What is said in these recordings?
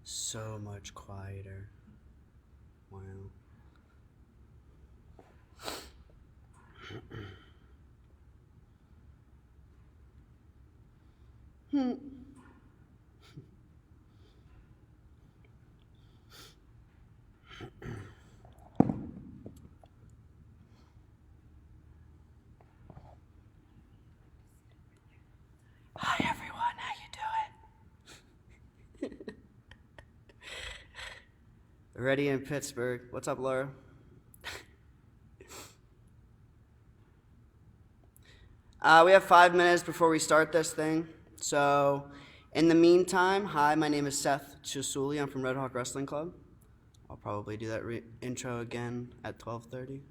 So much quieter. Wow. Hi everyone, how you doing? Ready in Pittsburgh. What's up, Laura? We have 5 minutes before we start this thing. So, in the meantime, hi, my name is Seth Ciasulli. I'm from Redhawk Wrestling Club. I'll probably do that intro again at 12:30.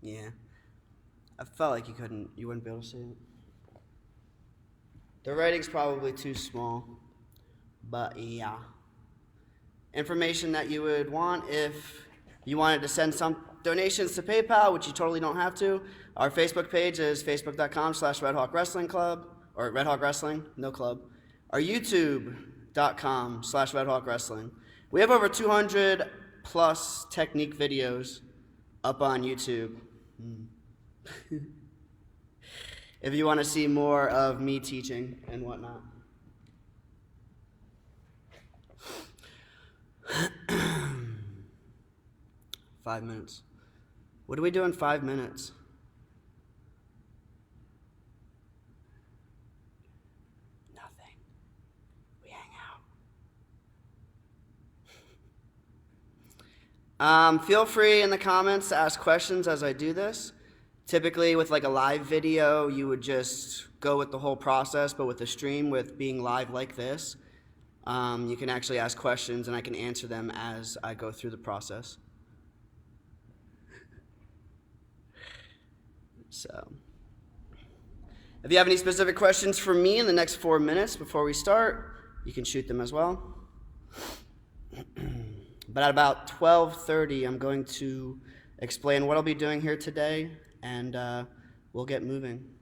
Yeah. I felt like you wouldn't be able to see it. The writing's probably too small, but yeah. Information that you would want if you wanted to send some donations to PayPal, which you totally don't have to. Our Facebook page is facebook.com/Redhawk Wrestling Club, or Redhawk Wrestling, no club. Our YouTube.com/Redhawk Wrestling. We have over 200 plus technique videos up on YouTube. If you want to see more of me teaching and whatnot. 5 minutes. What do we do in 5 minutes? Nothing. We hang out. Feel free in the comments to ask questions as I do this. Typically with like a live video, you would just go with the whole process, but with the stream, with being live like this, you can actually ask questions and I can answer them as I go through the process. So, if you have any specific questions for me in the next 4 minutes before we start, you can shoot them as well. But at about 12:30, I'm going to explain what I'll be doing here today, and we'll get moving.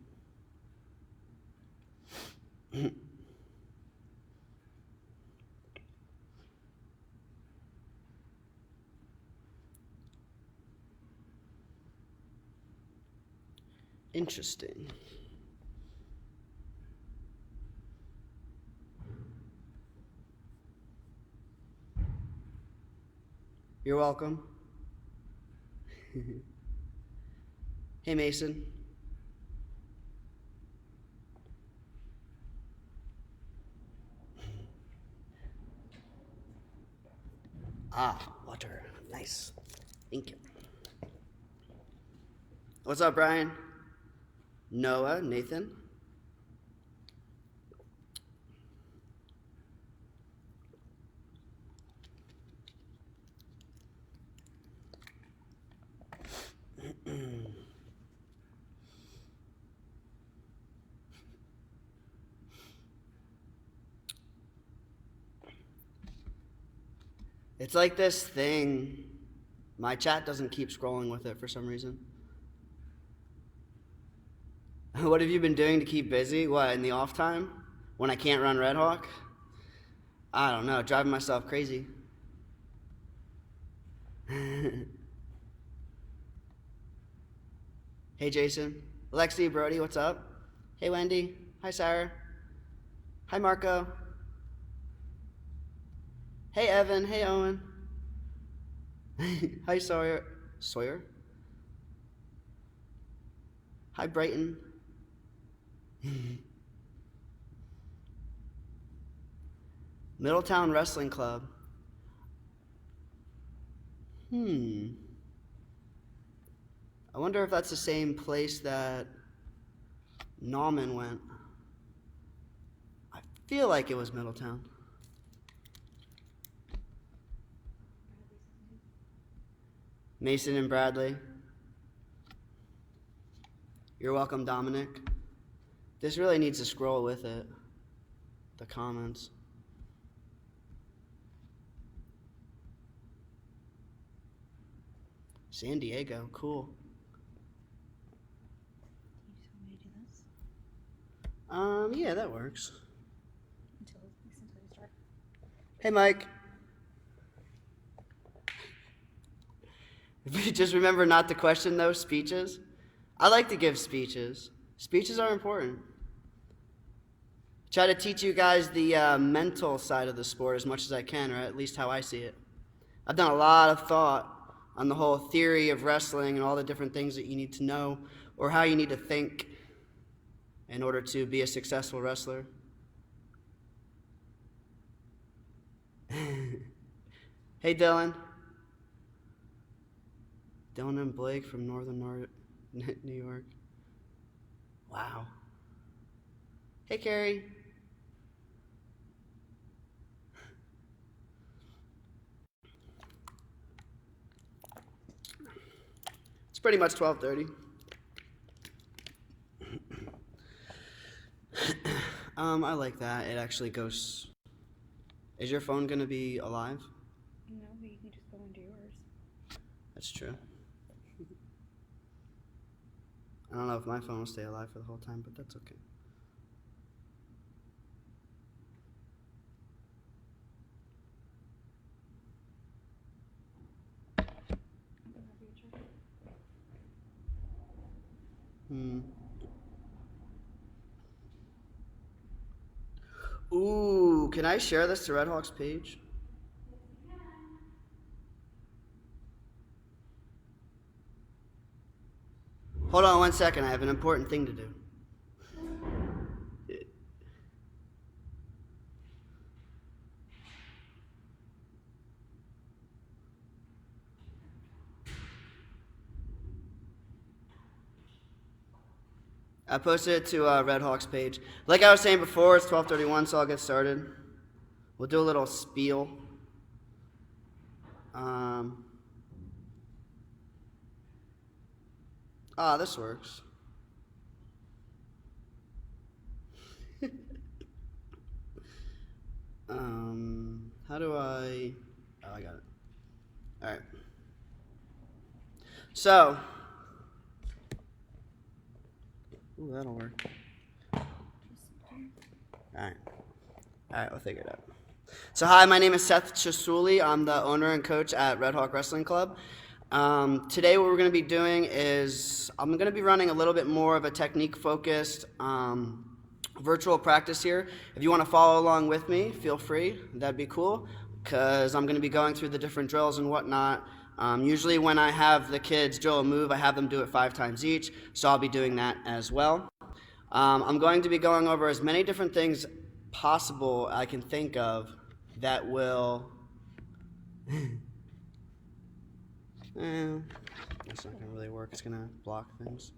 Interesting. You're welcome. Hey, Mason. Water. Nice. Thank you. What's up, Brian? Noah, Nathan. It's like this thing. My chat doesn't keep scrolling with it for some reason. What have you been doing to keep busy? What, in the off time? When I can't run Redhawk? I don't know, driving myself crazy. Hey, Jason. Lexi, Brody, what's up? Hey, Wendy. Hi, Sarah. Hi, Marco. Hey, Evan. Hey, Owen. Hi, Sawyer. Sawyer? Hi, Brighton. Middletown Wrestling Club. I wonder if that's the same place that Nauman went. I feel like it was Middletown. Mason and Bradley. You're welcome, Dominic. This really needs to scroll with it. The comments. San Diego, cool. You just want me to do this? Yeah, that works. Until you start. Hey, Mike. Just remember not to question those speeches. I like to give speeches. Speeches are important. Try to teach you guys the mental side of the sport as much as I can, or at least how I see it. I've done a lot of thought on the whole theory of wrestling and all the different things that you need to know or how you need to think in order to be a successful wrestler. Hey, Dylan. Dylan and Blake from Northern New York. Wow. Hey, Carrie. It's pretty much 12:30. I like that. It actually goes. Is your phone gonna be alive? No, but you can just go into yours. That's true. I don't know if my phone will stay alive for the whole time, but that's okay. Ooh, can I share this to Redhawk's page? Hold on 1 second, I have an important thing to do. I posted it to Redhawk's page. Like I was saying before, it's 12:31, so I'll get started. We'll do a little spiel. This works. How do I... Oh, I got it. All right. So... Ooh, that'll work. All right, we'll figure it out. So hi, my name is Seth Ciasulli. I'm the owner and coach at Redhawk Wrestling Club. Today what we're going to be doing is I'm going to be running a little bit more of a technique-focused virtual practice here. If you want to follow along with me, feel free. That'd be cool because I'm going to be going through the different drills and whatnot. Usually when I have the kids drill a move, I have them do it 5 times each, so I'll be doing that as well. I'm going to be going over as many different things possible I can think of that will... That's not going to really work. It's going to block things.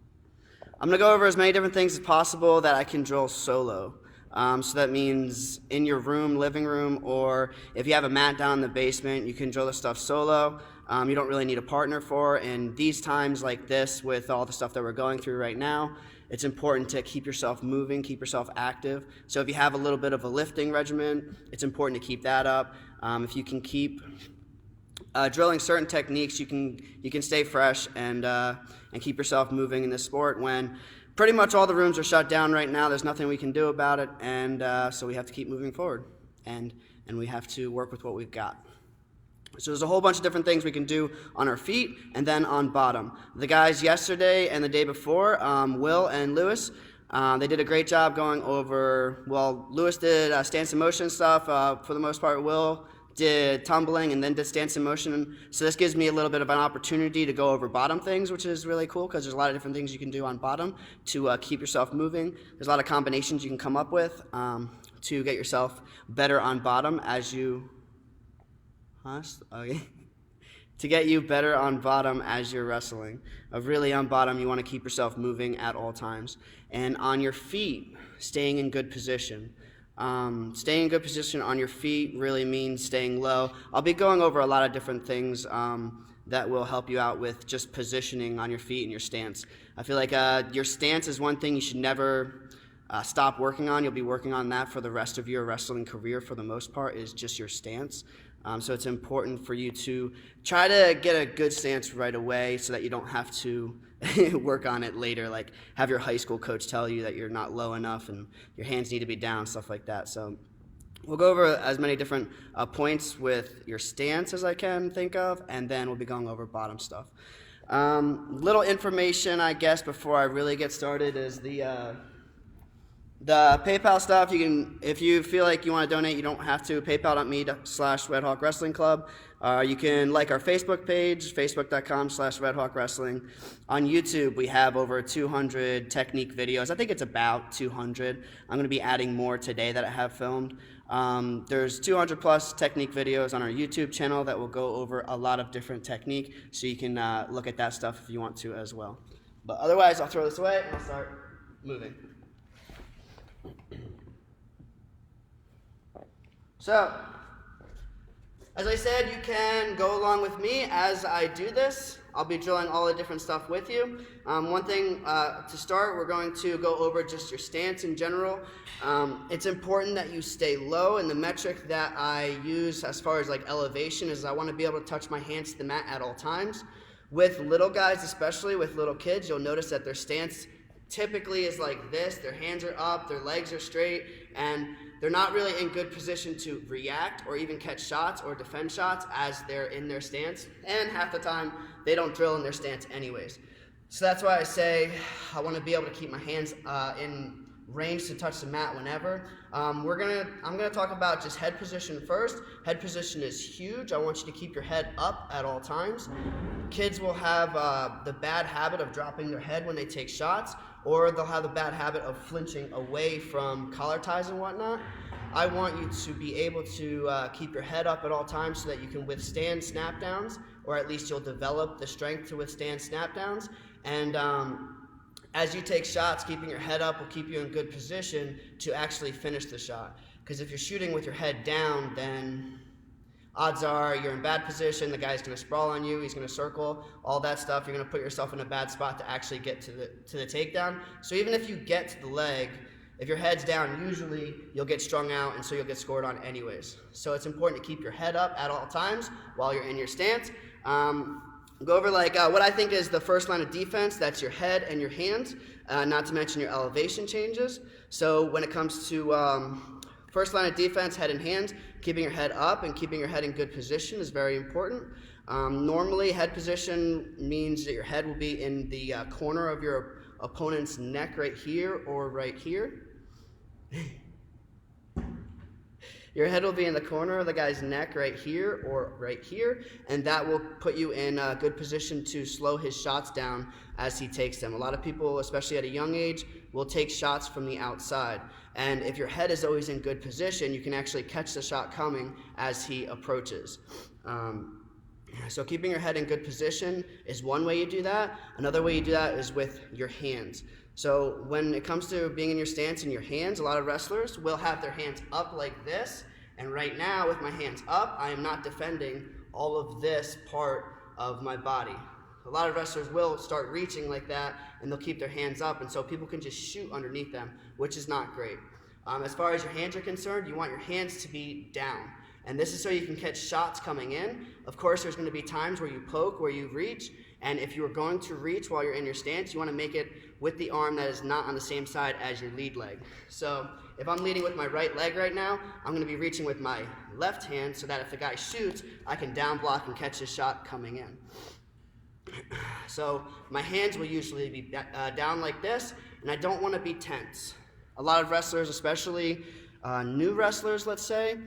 I'm going to go over as many different things as possible that I can drill solo. So that means in your room, living room, or if you have a mat down in the basement, you can drill the stuff solo. You don't really need a partner for. And these times like this, with all the stuff that we're going through right now, it's important to keep yourself moving, keep yourself active. So if you have a little bit of a lifting regimen, it's important to keep that up. If you can keep drilling certain techniques, you can stay fresh and keep yourself moving in this sport when pretty much all the rooms are shut down right now. There's nothing we can do about it, and so we have to keep moving forward, and we have to work with what we've got. So there's a whole bunch of different things we can do on our feet and then on bottom. The guys yesterday and the day before, Will and Lewis, they did a great job going over, well, Lewis did stance and motion stuff. For the most part, Will did tumbling and then did stance and motion. So this gives me a little bit of an opportunity to go over bottom things, which is really cool because there's a lot of different things you can do on bottom to keep yourself moving. There's a lot of combinations you can come up with to get yourself better on bottom as you... Okay. To get you better on bottom as you're wrestling. Really on bottom, you want to keep yourself moving at all times. And on your feet, staying in good position. Staying in good position on your feet really means staying low. I'll be going over a lot of different things that will help you out with just positioning on your feet and your stance. I feel like your stance is one thing you should never stop working on. You'll be working on that for the rest of your wrestling career for the most part, is just your stance. So it's important for you to try to get a good stance right away so that you don't have to work on it later, like have your high school coach tell you that you're not low enough and your hands need to be down, stuff like that. So we'll go over as many different points with your stance as I can think of, and then we'll be going over bottom stuff. Little information, I guess, before I really get started is the PayPal stuff. You can, if you feel like you want to donate, you don't have to. PayPal.me/Redhawk Wrestling Club. You can like our Facebook page, facebook.com/Redhawk Wrestling. On YouTube, we have over 200 technique videos. I think it's about 200. I'm going to be adding more today that I have filmed. There's 200 plus technique videos on our YouTube channel that will go over a lot of different technique, so you can look at that stuff if you want to as well. But otherwise, I'll throw this away and I'll start moving. So, as I said, you can go along with me as I do this. I'll be drilling all the different stuff with you. One thing to start, we're going to go over just your stance in general. It's important that you stay low, and the metric that I use as far as like elevation is I want to be able to touch my hands to the mat at all times. With little guys, especially with little kids, you'll notice that their stance typically is like this. Their hands are up, their legs are straight, and they're not really in good position to react or even catch shots or defend shots as they're in their stance. And half the time, they don't drill in their stance anyways. So that's why I say I want to be able to keep my hands in range to touch the mat whenever. I'm gonna talk about just head position first. Head position is huge. I want you to keep your head up at all times. Kids will have the bad habit of dropping their head when they take shots, or they'll have the bad habit of flinching away from collar ties and whatnot. I want you to be able to keep your head up at all times so that you can withstand snap downs, or at least you'll develop the strength to withstand snap downs. And as you take shots, keeping your head up will keep you in good position to actually finish the shot. Because if you're shooting with your head down, then odds are you're in bad position, the guy's going to sprawl on you, he's going to circle, all that stuff. You're going to put yourself in a bad spot to actually get to the takedown. So even if you get to the leg, if your head's down, usually you'll get strung out, and so you'll get scored on anyways. So it's important to keep your head up at all times while you're in your stance. Go over what I think is the first line of defense. That's your head and your hands, not to mention your elevation changes. So when it comes to first line of defense, head and hands, keeping your head up and keeping your head in good position is very important. Normally, head position means that your head will be in the corner of your opponent's neck right here or right here. Your head will be in the corner of the guy's neck right here or right here, and that will put you in a good position to slow his shots down as he takes them. A lot of people, especially at a young age, will take shots from the outside. And if your head is always in good position, you can actually catch the shot coming as he approaches. So keeping your head in good position is one way you do that. Another way you do that is with your hands. So when it comes to being in your stance in your hands, a lot of wrestlers will have their hands up like this. And right now, with my hands up, I am not defending all of this part of my body. A lot of wrestlers will start reaching like that, and they'll keep their hands up, and so people can just shoot underneath them, which is not great. As far as your hands are concerned, you want your hands to be down. And this is so you can catch shots coming in. Of course, there's going to be times where you poke, where you reach, and if you are going to reach while you're in your stance, you want to make it with the arm that is not on the same side as your lead leg. So if I'm leading with my right leg right now, I'm going to be reaching with my left hand so that if the guy shoots, I can down block and catch his shot coming in. So my hands will usually be down like this, and I don't want to be tense. A lot of wrestlers, especially new wrestlers, let's say,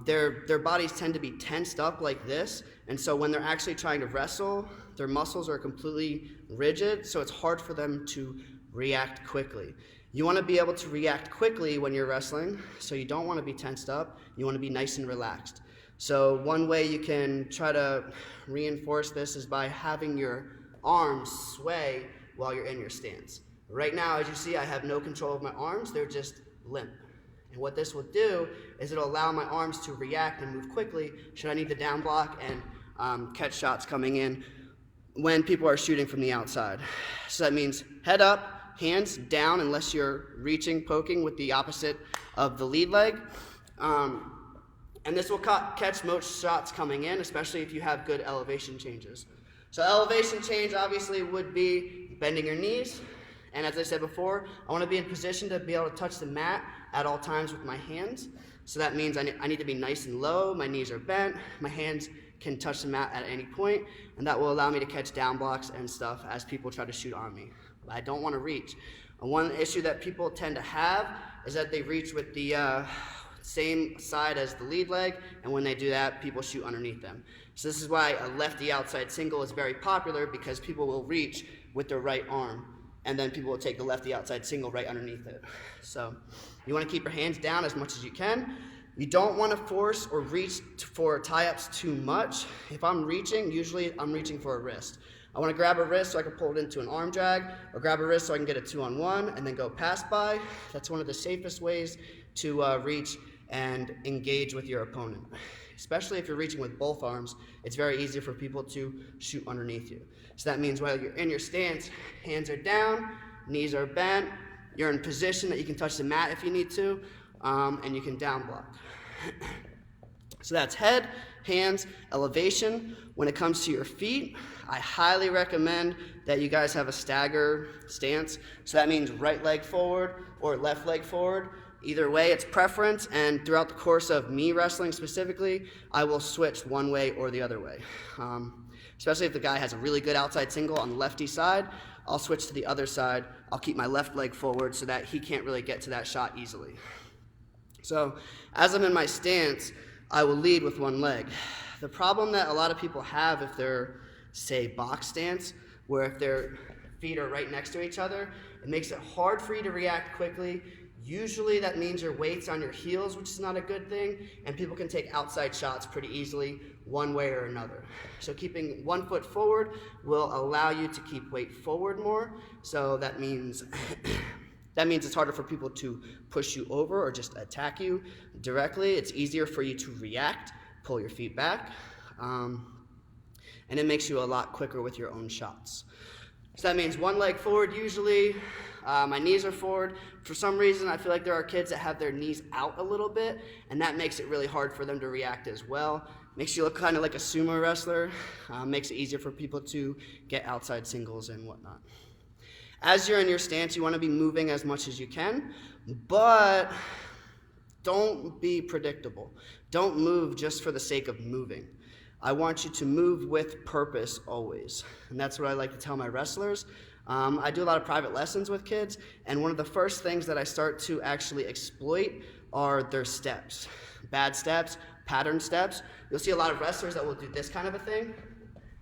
their bodies tend to be tensed up like this, and so when they're actually trying to wrestle, their muscles are completely rigid, so it's hard for them to react quickly. You want to be able to react quickly when you're wrestling, so you don't want to be tensed up. You want to be nice and relaxed. So one way you can try to reinforce this is by having your arms sway while you're in your stance. Right now, as you see, I have no control of my arms. They're just limp. And what this will do is it'll allow my arms to react and move quickly should I need to down block and catch shots coming in when people are shooting from the outside. So that means head up, hands down unless you're reaching, poking with the opposite of the lead leg. And this will catch most shots coming in, especially if you have good elevation changes. So elevation change obviously would be bending your knees. And as I said before, I want to be in position to be able to touch the mat at all times with my hands. So that means I need to be nice and low, my knees are bent, my hands can touch the mat at any point, and that will allow me to catch down blocks and stuff as people try to shoot on me. But I don't want to reach. And one issue that people tend to have is that they reach with the same side as the lead leg, and when they do that, people shoot underneath them. So this is why a lefty outside single is very popular, because people will reach with their right arm, and then people will take the lefty outside single right underneath it. So you want to keep your hands down as much as you can. You don't want to force or reach for tie-ups too much. If I'm reaching, usually I'm reaching for a wrist. I want to grab a wrist so I can pull it into an arm drag, or grab a wrist so I can get a 2-on-1 and then go pass by. That's one of the safest ways to reach and engage with your opponent. Especially if you're reaching with both arms, it's very easy for people to shoot underneath you. So that means while you're in your stance, hands are down, knees are bent, you're in position that you can touch the mat if you need to, and you can down block. So that's head, hands, elevation. When it comes to your feet, I highly recommend that you guys have a stagger stance. So that means right leg forward or left leg forward. Either way, it's preference, and throughout the course of me wrestling specifically, I will switch one way or the other way. Especially if the guy has a really good outside single on the lefty side, I'll switch to the other side. I'll keep my left leg forward so that he can't really get to that shot easily. So as I'm in my stance, I will lead with one leg. The problem that a lot of people have if they're, say, box stance, where if their feet are right next to each other, it makes it hard for you to react quickly. Usually that means your weight's on your heels, which is not a good thing, and people can take outside shots pretty easily one way or another. So keeping one foot forward will allow you to keep weight forward more. So that means it's harder for people to push you over or just attack you directly. It's easier for you to react, pull your feet back, and it makes you a lot quicker with your own shots. So that means one leg forward usually. My knees are forward. For some reason, I feel like there are kids that have their knees out a little bit, and that makes it really hard for them to react as well. Makes you look kind of like a sumo wrestler. Makes it easier for people to get outside singles and whatnot. As you're in your stance, you want to be moving as much as you can, but don't be predictable. Don't move just for the sake of moving. I want you to move with purpose always, and that's what I like to tell my wrestlers. I do a lot of private lessons with kids, and one of the first things that I start to actually exploit are their steps. Bad steps, pattern steps. You'll see a lot of wrestlers that will do this kind of a thing.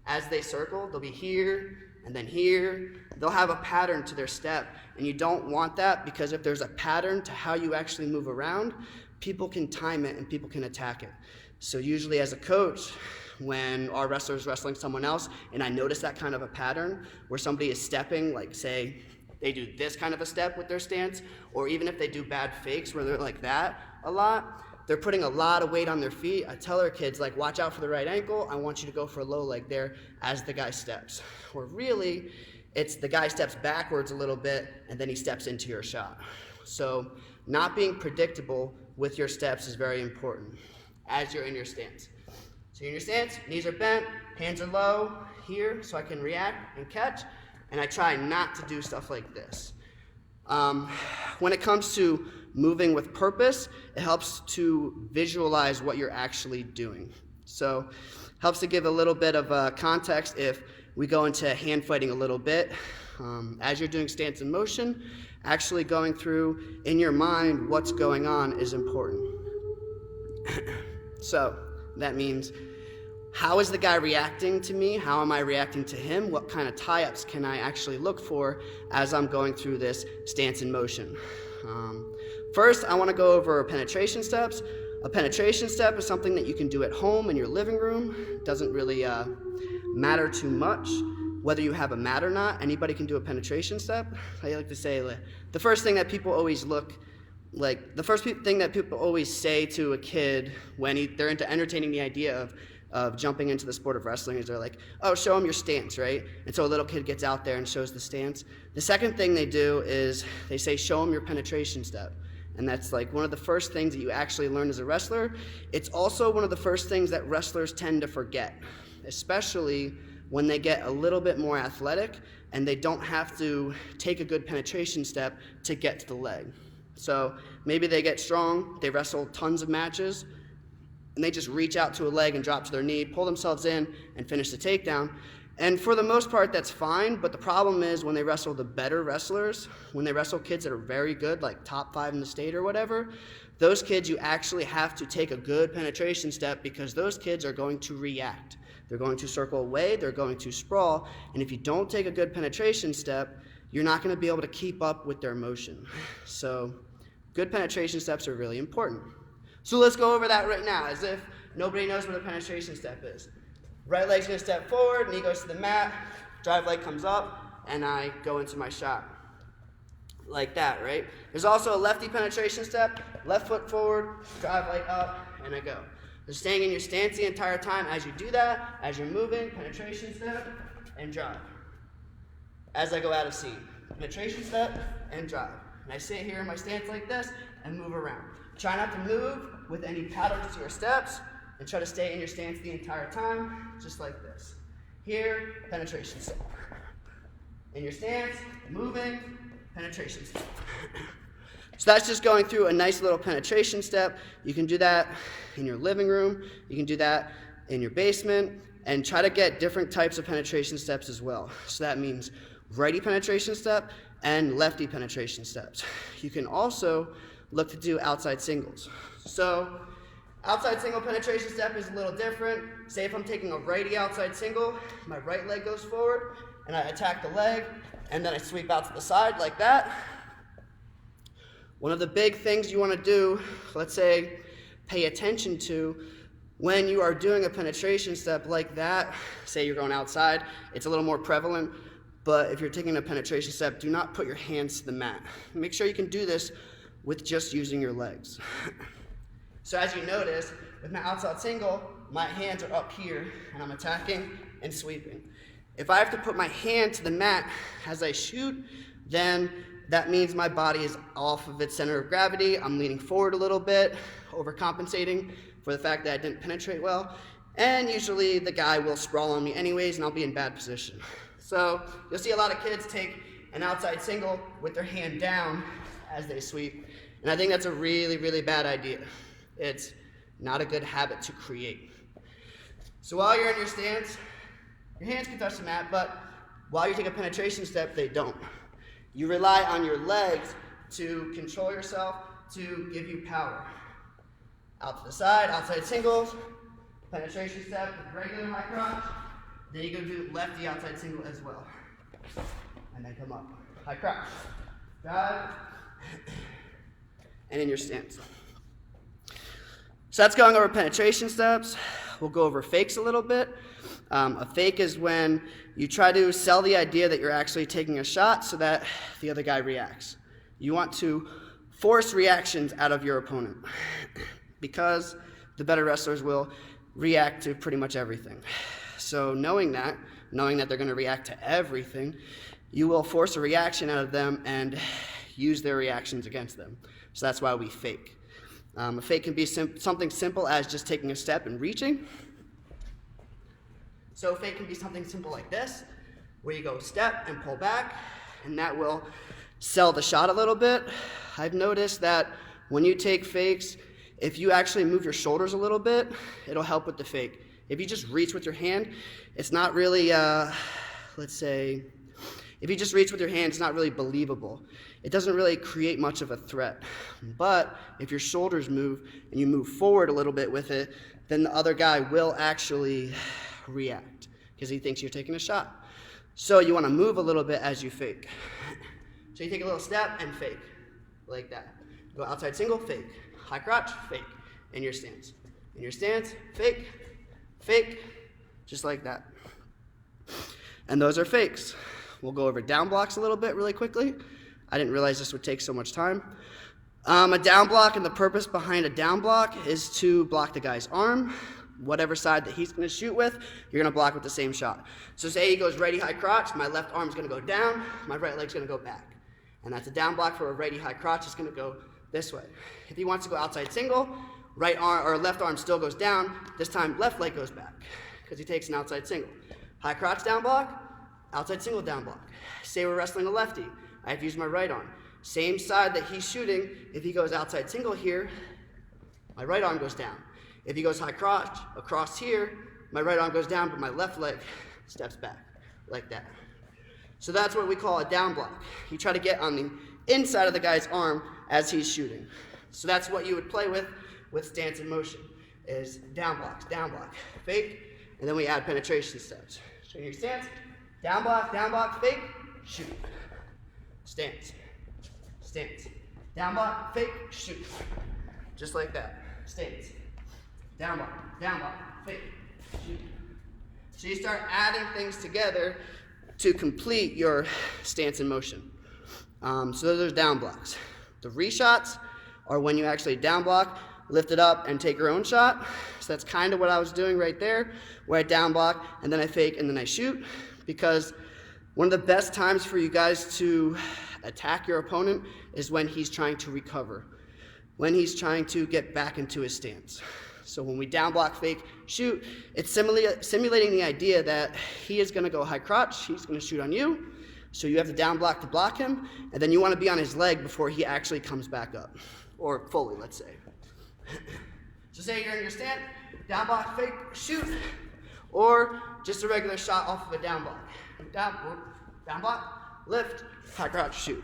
As they circle, they'll be here, and then here. They'll have a pattern to their step, and you don't want that, because if there's a pattern to how you actually move around, people can time it and people can attack it. So usually as a coach, when our wrestler is wrestling someone else and I notice that kind of a pattern where somebody is stepping, like say they do this kind of a step with their stance, or even if they do bad fakes where they're like that a lot, they're putting a lot of weight on their feet. I tell our kids, like, watch out for the right ankle. I want you to go for a low leg there as the guy steps. Or really, it's the guy steps backwards a little bit and then he steps into your shot. So not being predictable with your steps is very important as you're in your stance. So you're in your stance, knees are bent, hands are low here so I can react and catch, and I try not to do stuff like this. When it comes to moving with purpose, it helps to visualize what you're actually doing. So helps to give a little bit of context if we go into hand fighting a little bit. As you're doing stance and motion, actually going through in your mind what's going on is important. So that means, how is the guy reacting to me? How am I reacting to him? What kind of tie-ups can I actually look for as I'm going through this stance and motion? First, I want to go over penetration steps. A penetration step is something that you can do at home in your living room. It doesn't really matter too much whether you have a mat or not. Anybody can do a penetration step. I like to say the first thing that people always say to a kid when they're into entertaining the idea of jumping into the sport of wrestling is they're like, oh, show them your stance, right? And so a little kid gets out there and shows the stance. The second thing they do is they say, show them your penetration step. And that's like one of the first things that you actually learn as a wrestler. It's also one of the first things that wrestlers tend to forget, especially when they get a little bit more athletic and they don't have to take a good penetration step to get to the leg. So maybe they get strong, they wrestle tons of matches, and they just reach out to a leg and drop to their knee, pull themselves in, and finish the takedown. And for the most part, that's fine, but the problem is when they wrestle the better wrestlers, when they wrestle kids that are very good, like top 5 in the state or whatever, those kids you actually have to take a good penetration step because those kids are going to react. They're going to circle away, they're going to sprawl, and if you don't take a good penetration step, you're not going to be able to keep up with their motion. So good penetration steps are really important. So let's go over that right now, as if nobody knows what a penetration step is. Right leg's going to step forward, knee goes to the mat, drive leg comes up, and I go into my shot. Like that, right? There's also a lefty penetration step, left foot forward, drive leg up, and I go. So staying in your stance the entire time as you do that, as you're moving, penetration step, and drive. As I go out of seat, penetration step, and drive. And I sit here in my stance like this, and move around. Try not to move with any patterns to your steps, and try to stay in your stance the entire time, just like this. Here, penetration step. In your stance, moving, penetration step. So that's just going through a nice little penetration step. You can do that in your living room, you can do that in your basement, and try to get different types of penetration steps as well. So that means righty penetration step and lefty penetration steps. You can also look to do outside singles. So outside single penetration step is a little different. Say if I'm taking a righty outside single, my right leg goes forward, and I attack the leg, and then I sweep out to the side like that. One of the big things you want to do, let's say, pay attention to when you are doing a penetration step like that, say you're going outside, it's a little more prevalent, but if you're taking a penetration step, do not put your hands to the mat. Make sure you can do this with just using your legs. So as you notice, with my outside single, my hands are up here, and I'm attacking and sweeping. If I have to put my hand to the mat as I shoot, then that means my body is off of its center of gravity. I'm leaning forward a little bit, overcompensating for the fact that I didn't penetrate well, and usually the guy will sprawl on me anyways, and I'll be in bad position. So you'll see a lot of kids take an outside single with their hand down as they sweep, and I think that's a really, really bad idea. It's not a good habit to create. So while you're in your stance, your hands can touch the mat, but while you take a penetration step, they don't. You rely on your legs to control yourself, to give you power. Out to the side, outside singles, penetration step with regular high crotch. Then you go do lefty outside single as well. And then come up. High crotch. Drive. And in your stance. So that's going over penetration steps. We'll go over fakes a little bit. A fake is when you try to sell the idea that you're actually taking a shot so that the other guy reacts. You want to force reactions out of your opponent because the better wrestlers will react to pretty much everything. So knowing that they're going to react to everything, you will force a reaction out of them and use their reactions against them. So that's why we fake. A fake can be something simple as just taking a step and reaching. So a fake can be something simple like this, where you go step and pull back, and that will sell the shot a little bit. I've noticed that when you take fakes, if you actually move your shoulders a little bit, it'll help with the fake. If you just reach with your hand, it's not really, let's say, if you just reach with your hand, it's not really believable. It doesn't really create much of a threat. But if your shoulders move and you move forward a little bit with it, then the other guy will actually react because he thinks you're taking a shot. So you want to move a little bit as you fake. So you take a little step and fake, like that. Go outside single, fake. High crotch, fake. In your stance. In your stance, fake, fake, just like that. And those are fakes. We'll go over down blocks a little bit really quickly. I didn't realize this would take so much time. A down block, and the purpose behind a down block is to block the guy's arm. Whatever side that he's going to shoot with, you're going to block with the same shot. So say he goes righty high crotch, my left arm's going to go down, my right leg's going to go back. And that's a down block for a righty high crotch. It's going to go this way. If he wants to go outside single, right arm or left arm still goes down. This time left leg goes back because he takes an outside single. High crotch down block, outside single down block. Say we're wrestling a lefty. I have to use my right arm. Same side that he's shooting, if he goes outside single here, my right arm goes down. If he goes high crotch across here, my right arm goes down, but my left leg steps back, like that. So that's what we call a down block. You try to get on the inside of the guy's arm as he's shooting. So that's what you would play with stance and motion, is down block, fake, and then we add penetration steps. So your stance, down block, fake, shoot. Stance, down block, fake, shoot. Just like that. Stance, down block, fake, shoot. So you start adding things together to complete your stance and motion. So those are down blocks. The reshots are when you actually down block, lift it up, and take your own shot. So that's kind of what I was doing right there, where I down block, and then I fake, and then I shoot. Because one of the best times for you guys to attack your opponent is when he's trying to recover, when he's trying to get back into his stance. So when we down block, fake, shoot, it's simulating the idea that he is going to go high crotch, he's going to shoot on you, so you have to down block to block him, and then you want to be on his leg before he actually comes back up, or fully, let's say. So say you're in your stance, down block, fake, shoot, or just a regular shot off of a down block. Down block, lift, high crotch, shoot.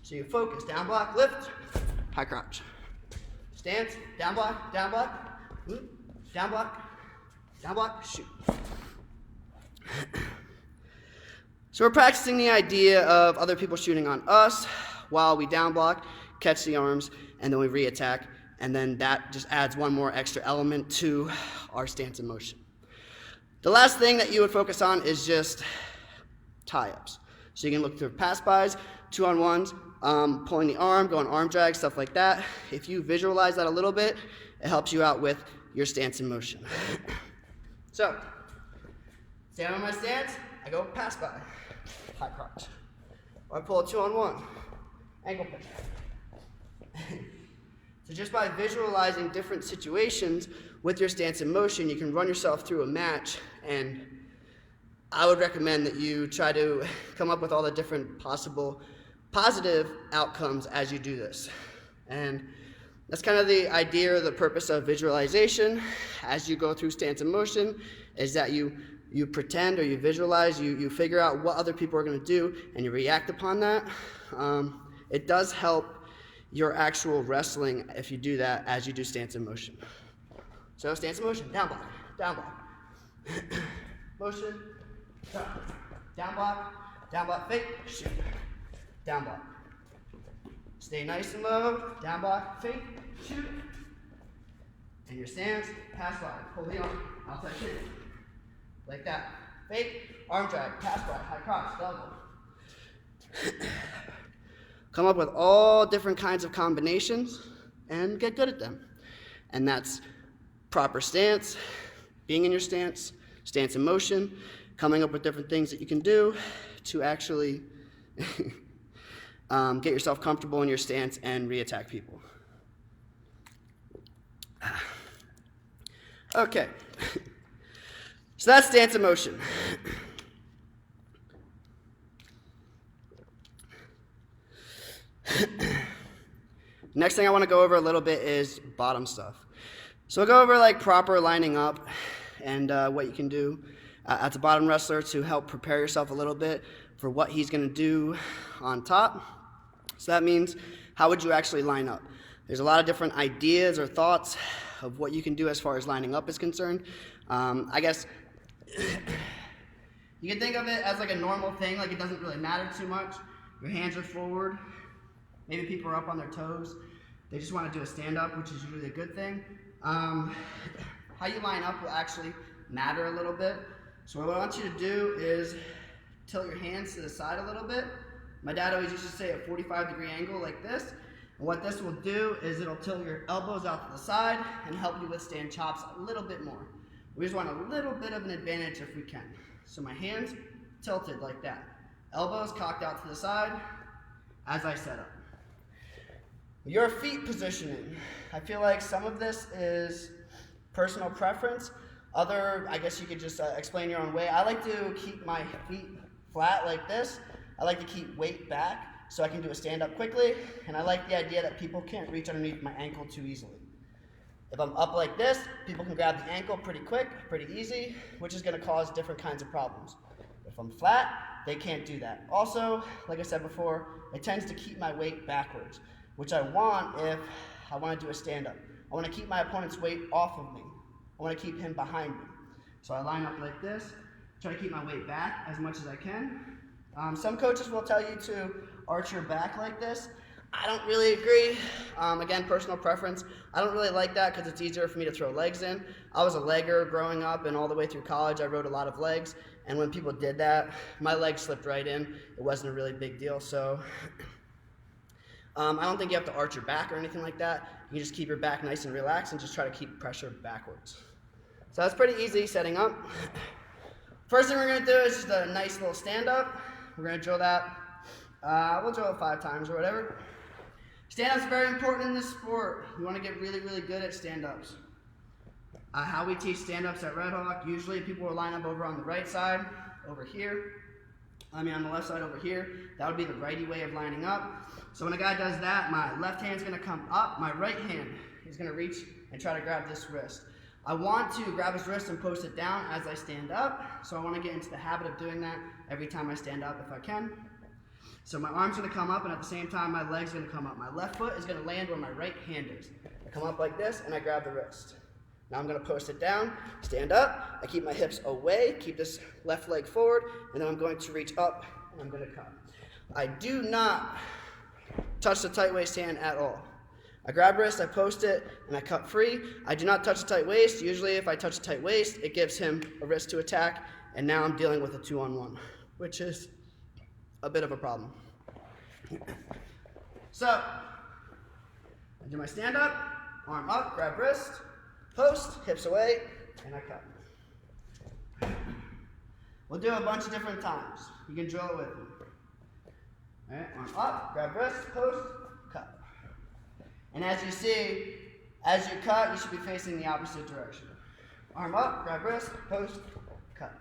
So you focus, down block, lift, high crotch. Stance, down block, down block, shoot. So we're practicing the idea of other people shooting on us while we down block, catch the arms, and then we re-attack, and then that just adds one more extra element to our stance and motion. The last thing that you would focus on is just tie-ups. So you can look through pass-bys, 2-on-1s, pulling the arm, going arm drag, stuff like that. If you visualize that a little bit, it helps you out with your stance and motion. So, stand on my stance, I go pass-by, high crotch. Or I pull a 2-on-1, ankle push. So just by visualizing different situations with your stance and motion, you can run yourself through a match, and I would recommend that you try to come up with all the different possible positive outcomes as you do this. And that's kind of the idea or the purpose of visualization as you go through stance and motion, is that you pretend or you visualize, you figure out what other people are going to do, and you react upon that. It does help your actual wrestling if you do that as you do stance and motion. So stance and motion, down block, motion, down block, fake, shoot, down block. Stay nice and low, down block, fake, shoot. And your stance, pass by, pull the arm, outside kick. Like that. Fake, arm drag, pass by, high cross, double. Come up with all different kinds of combinations and get good at them. And that's proper stance, being in your stance, stance in motion, coming up with different things that you can do to actually get yourself comfortable in your stance and re-attack people. Okay. So that's stance and motion. Next thing I want to go over a little bit is bottom stuff. So we'll go over like proper lining up and what you can do as a bottom wrestler to help prepare yourself a little bit for what he's going to do on top. So that means, how would you actually line up? There's a lot of different ideas or thoughts of what you can do as far as lining up is concerned. I guess you can think of it as like a normal thing, like it doesn't really matter too much. Your hands are forward. Maybe people are up on their toes. They just want to do a stand-up, which is usually a good thing. How you line up will actually matter a little bit. So what I want you to do is tilt your hands to the side a little bit. My dad always used to say a 45-degree angle like this. And what this will do is it'll tilt your elbows out to the side and help you withstand chops a little bit more. We just want a little bit of an advantage if we can. So my hands tilted like that. Elbows cocked out to the side as I set up. Your feet positioning. I feel like some of this is personal preference. I guess you could just explain your own way. I like to keep my feet flat like this. I like to keep weight back so I can do a stand-up quickly, and I like the idea that people can't reach underneath my ankle too easily. If I'm up like this, people can grab the ankle pretty quick, pretty easy, which is going to cause different kinds of problems. If I'm flat, they can't do that. Also, like I said before, it tends to keep my weight backwards, which I want if I want to do a stand-up. I want to keep my opponent's weight off of me. I want to keep him behind me. So I line up like this, try to keep my weight back as much as I can. Some coaches will tell you to arch your back like this. I don't really agree. Again, personal preference. I don't really like that because it's easier for me to throw legs in. I was a legger growing up, and all the way through college I rode a lot of legs, and when people did that, my legs slipped right in. It wasn't a really big deal, so I don't think you have to arch your back or anything like that. You just keep your back nice and relaxed and just try to keep pressure backwards. So that's pretty easy setting up. First thing we're going to do is just a nice little stand-up. We're going to drill that. We'll drill it 5 times or whatever. Stand-ups are very important in this sport. You want to get really, really good at stand-ups. How we teach stand-ups at Redhawk, usually people will line up over on the right side, over here. On the left side over here. That would be the righty way of lining up. So when a guy does that, my left hand's going to come up, my right hand is going to reach and try to grab this wrist. I want to grab his wrist and post it down as I stand up, so I want to get into the habit of doing that every time I stand up if I can. So my arm's going to come up, and at the same time my leg's going to come up. My left foot is going to land where my right hand is. I come up like this, and I grab the wrist. Now I'm going to post it down, stand up, I keep my hips away, keep this left leg forward, and then I'm going to reach up, and I'm going to cut. I do not touch the tight waist hand at all. I grab wrist, I post it, and I cut free. I do not touch the tight waist. Usually if I touch the tight waist, it gives him a wrist to attack, and now I'm dealing with a 2-on-1, which is a bit of a problem. So, I do my stand up, arm up, grab wrist, post, hips away, and I cut. We'll do it a bunch of different times. You can drill it with me. All right, arm up, grab wrist, post, cut. And as you see, as you cut, you should be facing the opposite direction. Arm up, grab wrist, post, cut.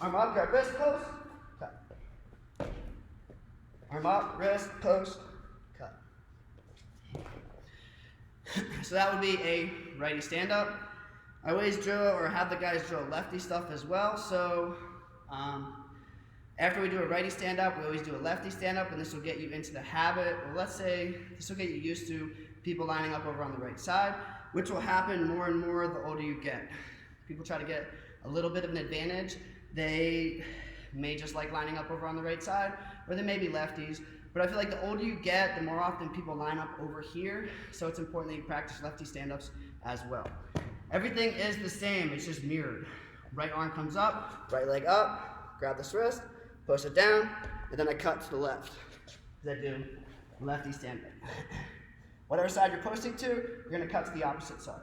Arm up, grab wrist, post, cut. Arm up, wrist, post, cut. So that would be a righty stand-up. I always drill or have the guys drill lefty stuff as well. So after we do a righty stand-up, we always do a lefty stand-up, and this will get you into the habit, or let's say this will get you used to people lining up over on the right side, which will happen more and more the older you get. People try to get a little bit of an advantage. They may just like lining up over on the right side, or they may be lefties. But I feel like the older you get, the more often people line up over here, so it's important that you practice lefty stand-ups as well. Everything is the same, it's just mirrored. Right arm comes up, right leg up, grab this wrist, post it down, and then I cut to the left. As I do lefty stand-up. Whatever side you're posting to, you're going to cut to the opposite side.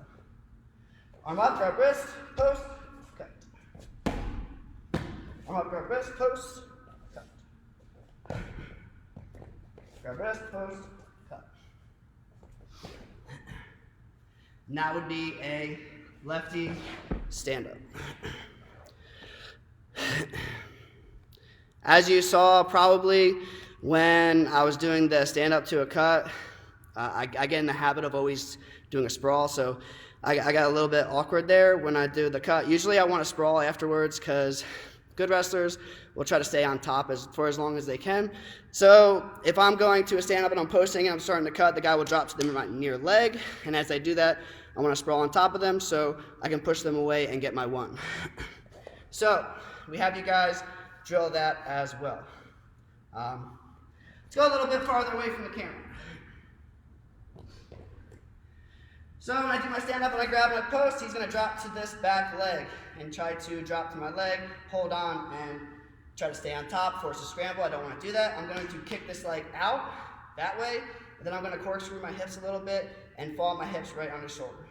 Arm up, grab wrist, post, cut. Arm up, grab wrist, post, cut. Grab wrist, post, cut. And that would be a lefty stand-up. As you saw probably when I was doing the stand-up to a cut, I get in the habit of always doing a sprawl, so I got a little bit awkward there when I do the cut. Usually I want to sprawl afterwards because good wrestlers will try to stay on top for as long as they can. So if I'm going to a stand-up and I'm posting and I'm starting to cut, the guy will drop to the near leg, and as I do that, I want to sprawl on top of them so I can push them away and get my one. So we have you guys drill that as well. Let's go a little bit farther away from the camera. So when I do my stand-up and I grab my post, he's going to drop to this back leg and try to drop to my leg, hold on, and try to stay on top, force a scramble. I don't want to do that. I'm going to kick this leg out that way, and then I'm going to corkscrew my hips a little bit and fall my hips right on his shoulder.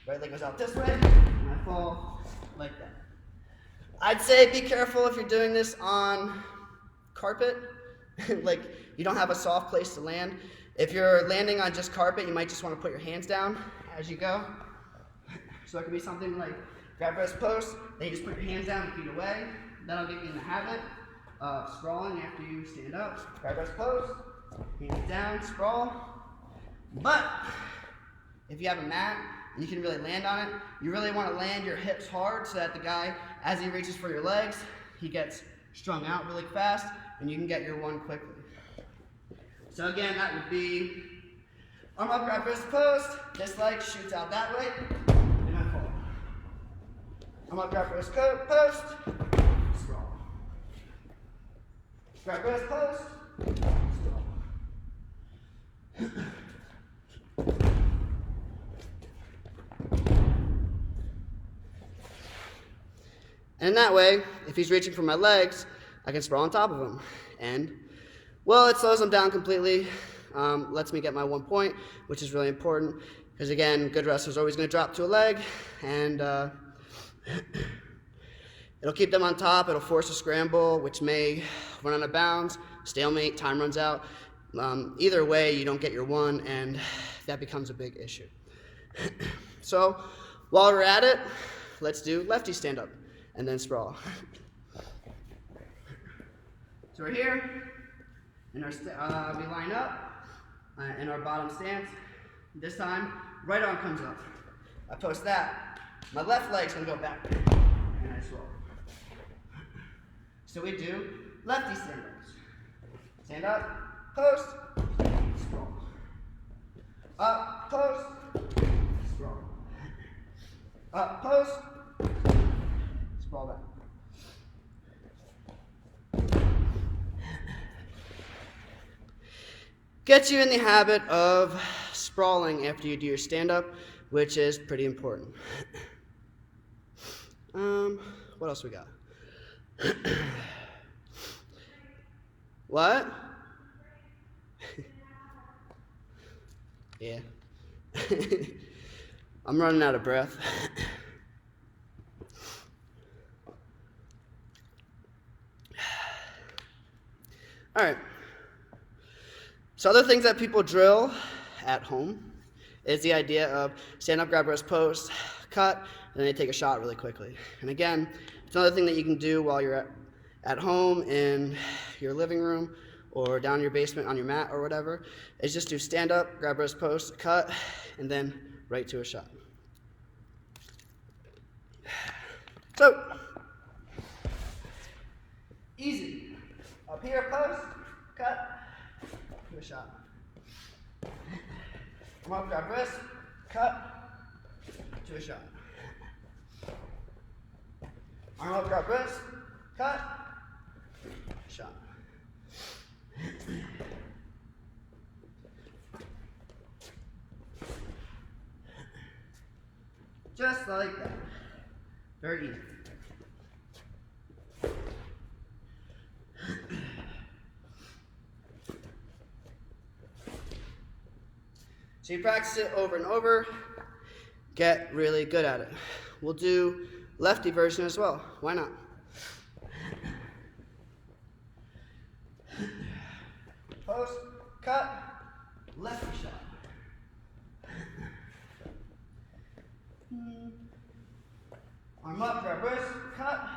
Right leg goes out this way, and I fall like that. I'd say be careful if you're doing this on carpet, like you don't have a soft place to land. If you're landing on just carpet, you might just want to put your hands down as you go. So it could be something like grab wrist post, then you just put your hands down and feet away. That'll get you in the habit of sprawling after you stand up. Grab wrist post, hands down, sprawl. But if you have a mat and you can really land on it, you really want to land your hips hard so that the guy, as he reaches for your legs, he gets strung out really fast and you can get your one quickly. So again, that would be arm up, grab wrist post, this leg shoots out that way, and I fall. Arm up, grab wrist post, sprawl. Grab wrist post, sprawl. And in that way, if he's reaching for my legs, I can sprawl on top of him. And, well, it slows him down completely, lets me get my 1 point, which is really important, because again, good wrestlers are always going to drop to a leg, and it'll keep them on top, it'll force a scramble, which may run out of bounds, stalemate, time runs out. Either way, you don't get your one, and that becomes a big issue. So, while we're at it, let's do lefty stand-up. And then sprawl. So we're here, and we line up in our bottom stance. This time, right arm comes up. I post that. My left leg's gonna go back, and I sprawl. So we do lefty stand-ups. Stand up, post, sprawl. Up, post, sprawl. Up, post, sprawl back. Gets you in the habit of sprawling after you do your stand-up, which is pretty important. What else we got? What? Yeah. I'm running out of breath. All right. So other things that people drill at home is the idea of stand up, grab wrist post, cut, and then they take a shot really quickly. And again, it's another thing that you can do while you're at home in your living room or down in your basement on your mat or whatever, is just do stand up, grab wrist post, cut, and then right to a shot. So, easy. Up here, post, cut, to a shot. Come up, grab wrist, cut, to a shot. Arm up, grab wrist, cut, shot. Just like that. Very easy. So you practice it over and over, get really good at it. We'll do lefty version as well. Why not? Post, cut, lefty shot. Arm up, grab wrist, cut,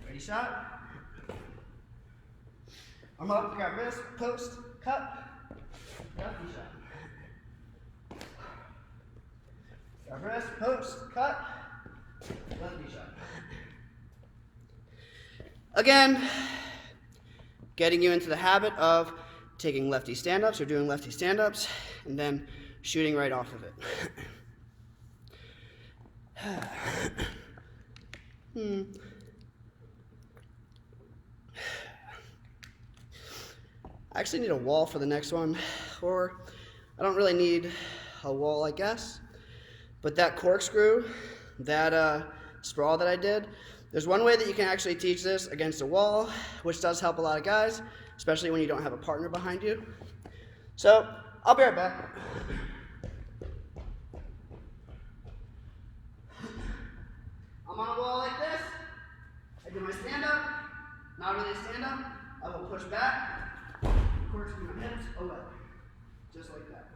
ready shot. Arm up, grab wrist, post, cut, lefty shot. Grab wrist, post, cut, lefty shot. Again, getting you into the habit of taking lefty stand-ups or doing lefty stand-ups and then shooting right off of it. I actually need a wall for the next one, or I don't really need a wall, I guess. But that corkscrew, that sprawl that I did, there's one way that you can actually teach this against a wall, which does help a lot of guys, especially when you don't have a partner behind you. So, I'll be right back. I'm on a wall like this. I do my stand-up. Not really a stand-up. I will push back corkscrew my hips away. Just like that.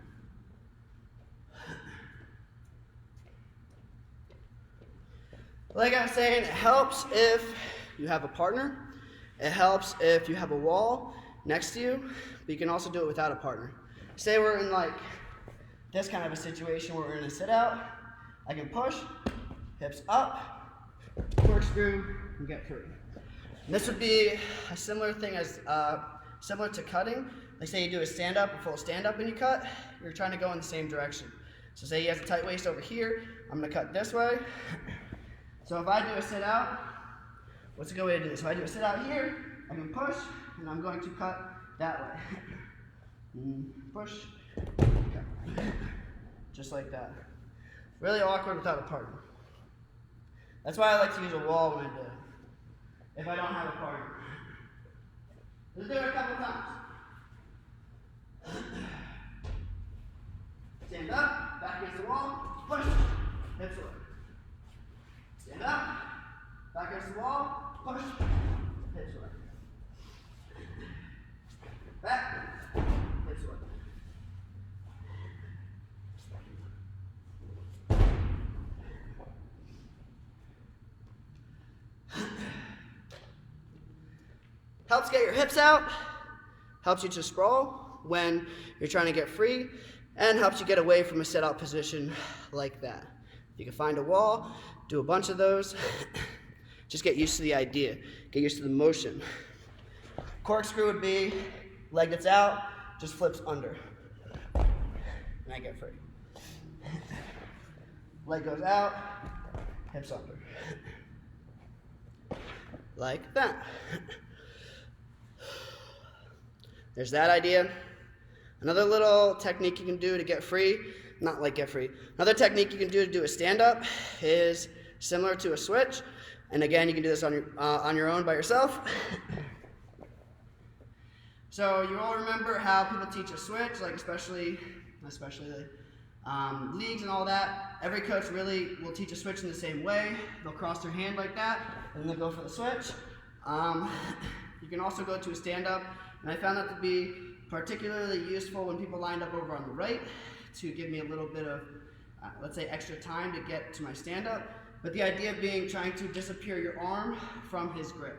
Like I was saying, it helps if you have a partner. It helps if you have a wall next to you, but you can also do it without a partner. Say we're in like this kind of a situation where we're in a sit out. I can push, hips up, corkscrew, and get free. And this would be a similar thing as similar to cutting. Like say you do a stand up, a full stand up and you cut, you're trying to go in the same direction. So say he has a tight waist over here, I'm gonna cut this way. So if I do a sit out, what's a good way to do this? So I do a sit out here, I can push, and I'm going to cut that way. Push, cut. Just like that. Really awkward without a partner. That's why I like to use a wall when I do it, if I don't have a partner. Let's do it a couple times. Stand up, back against the wall, push, hips away. Stand up, back against the wall, push, hips away. Back, hips away. Helps get your hips out, helps you to sprawl when you're trying to get free, and helps you get away from a sit-out position like that. If you can find a wall, do a bunch of those. Just get used to the idea, get used to the motion. Corkscrew would be leg that's out, just flips under, and I get free. Leg goes out, hips under. Like that. There's that idea. Another little technique you can do to get free, not like get free, another technique you can do to do a stand-up is similar to a switch. And again, you can do this on your own by yourself. So you all remember how people teach a switch, like especially the leagues and all that. Every coach really will teach a switch in the same way. They'll cross their hand like that, and they'll go for the switch. You can also go to a stand-up, and I found that to be particularly useful when people lined up over on the right to give me a little bit of, let's say, extra time to get to my stand-up. But the idea being trying to disappear your arm from his grip.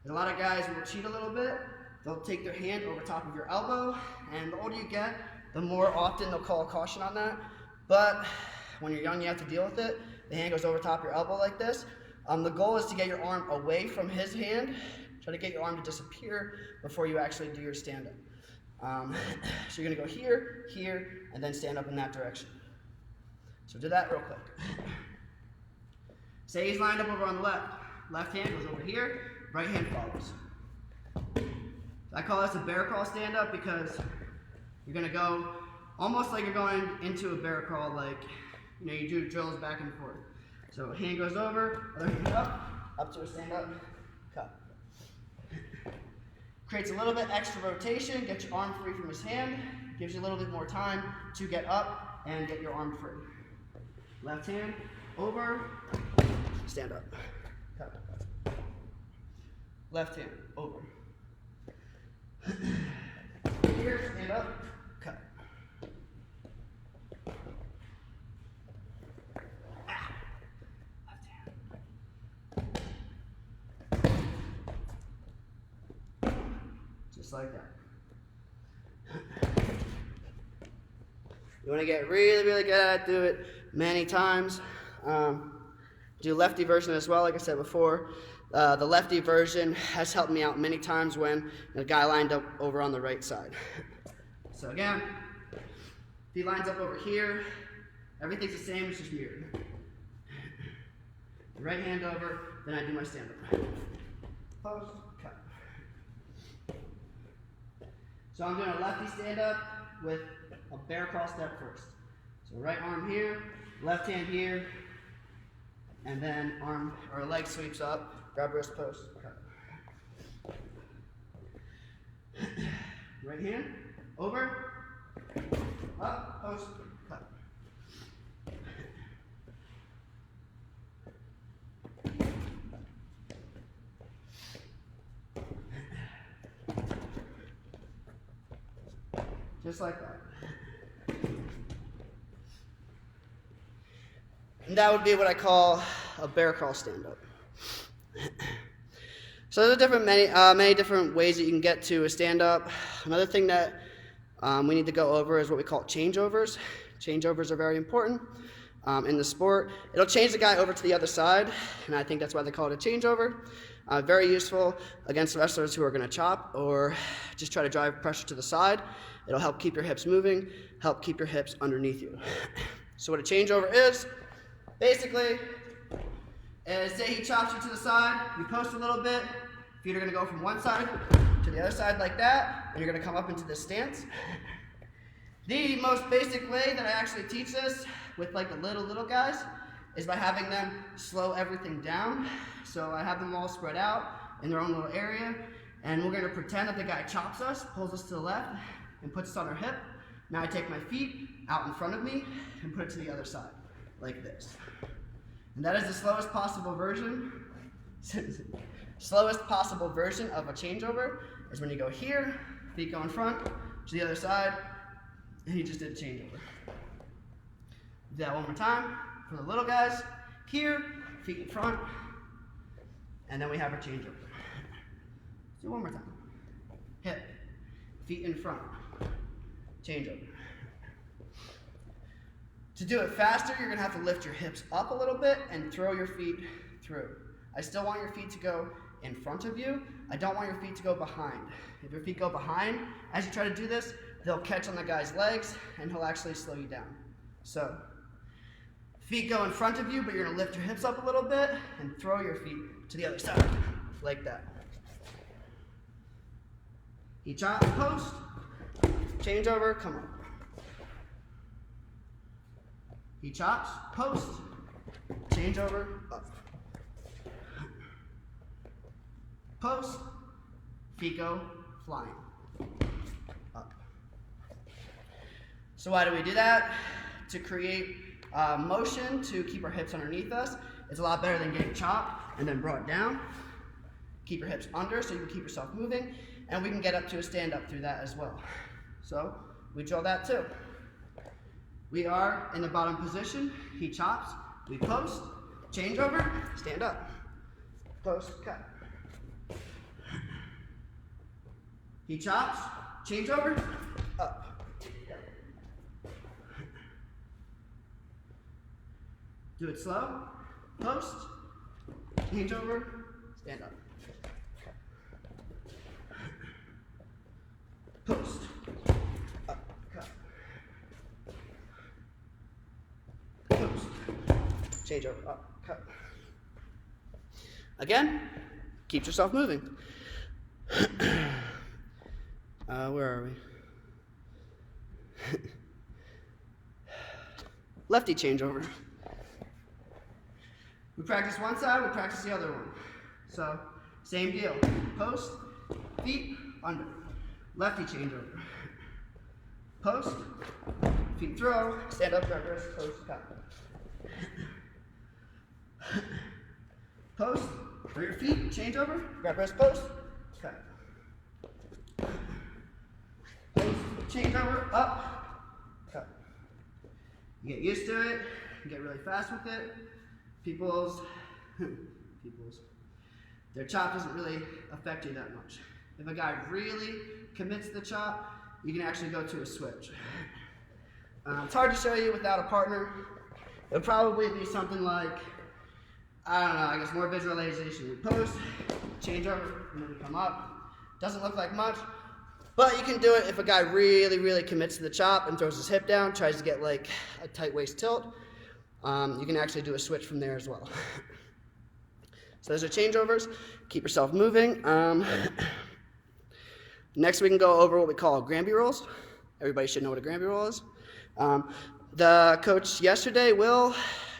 And a lot of guys will cheat a little bit. They'll take their hand over top of your elbow, and the older you get, the more often they'll call a caution on that. But when you're young, you have to deal with it. The hand goes over top your elbow like this. The goal is to get your arm away from his hand. Try to get your arm to disappear before you actually do your stand-up. So you're gonna go here, here, and then stand up in that direction. So do that real quick. Say he's lined up over on the left. Left hand goes over here, right hand follows. I call this a bear crawl stand-up because you're gonna go almost like you're going into a bear crawl, like you do drills back and forth. So hand goes over, other hand up to a stand-up, cut. Creates a little bit extra rotation, gets your arm free from his hand, gives you a little bit more time to get up and get your arm free. Left hand, over, stand up, cut. Left hand, over. Here, stand up, cut. Left hand. Just like that. You want to get really, really good at it, do it many times. Do lefty version as well, like I said before. The lefty version has helped me out many times when a guy lined up over on the right side. So again, if he lines up over here, everything's the same, it's just mirrored. The right hand over, then I do my stand-up. Post, cut. So I'm doing a lefty stand-up with a bear crawl step first. So right arm here, left hand here, and then arm or leg sweeps up, grab wrist post, cut. Right hand, over, up, post, cut. Just like that. And that would be what I call a bear crawl stand-up. So there's many different ways that you can get to a stand-up. Another thing that we need to go over is what we call changeovers. Changeovers are very important in the sport. It'll change the guy over to the other side, and I think that's why they call it a changeover. Very useful against wrestlers who are going to chop or just try to drive pressure to the side. It'll help keep your hips moving, help keep your hips underneath you. So what a changeover is, basically, say he chops you to the side, you post a little bit, feet are going to go from one side to the other side like that, and you're going to come up into this stance. The most basic way that I actually teach this with like the little guys is by having them slow everything down. So I have them all spread out in their own little area, and we're going to pretend that the guy chops us, pulls us to the left, and puts us on our hip. Now I take my feet out in front of me and put it to the other side, like this. And that is the slowest possible version. Slowest possible version of a changeover is when you go here, feet go in front, to the other side, and you just did a changeover. Do that one more time for the little guys. Here, feet in front, and then we have our changeover. Let's do one more time. Hip, feet in front, changeover. To do it faster, you're gonna have to lift your hips up a little bit and throw your feet through. I still want your feet to go in front of you. I don't want your feet to go behind. If your feet go behind, as you try to do this, they'll catch on the guy's legs and he'll actually slow you down. So, feet go in front of you, but you're gonna lift your hips up a little bit and throw your feet to the other side, like that. He chops, post, change over, come up. He chops, post, change over, up. Post, feet go flying, up. So why do we do that? To create motion, to keep our hips underneath us. It's a lot better than getting chopped and then brought down. Keep your hips under so you can keep yourself moving, and we can get up to a stand-up through that as well. So we drill that too. We are in the bottom position. He chops, we post, change over, stand up, post, cut. He chops, change over, up. Do it slow, post, change over, stand up. Post, up, cut. Post, change over, up, cut. Again, keep yourself moving. Where are we? Lefty changeover. We practice one side, we practice the other one. So, same deal. Post, feet, under. Lefty changeover. Post, feet throw, stand up, grab wrist, post, cut. Post, throw your feet, change over, grab wrist, post, cut. Post, change over, up, cut. You get used to it, you get really fast with it. Their chop doesn't really affect you that much. If a guy really commits the chop, you can actually go to a switch. It's hard to show you without a partner. It would probably be something like, I don't know, I guess more visualization. We post, change over, and then we come up. Doesn't look like much, but you can do it if a guy really commits to the chop and throws his hip down, tries to get like a tight waist tilt. You can actually do a switch from there as well. So those are changeovers. Keep yourself moving. Next we can go over what we call Granby rolls. Everybody should know what a Granby roll is. The coach yesterday, Will,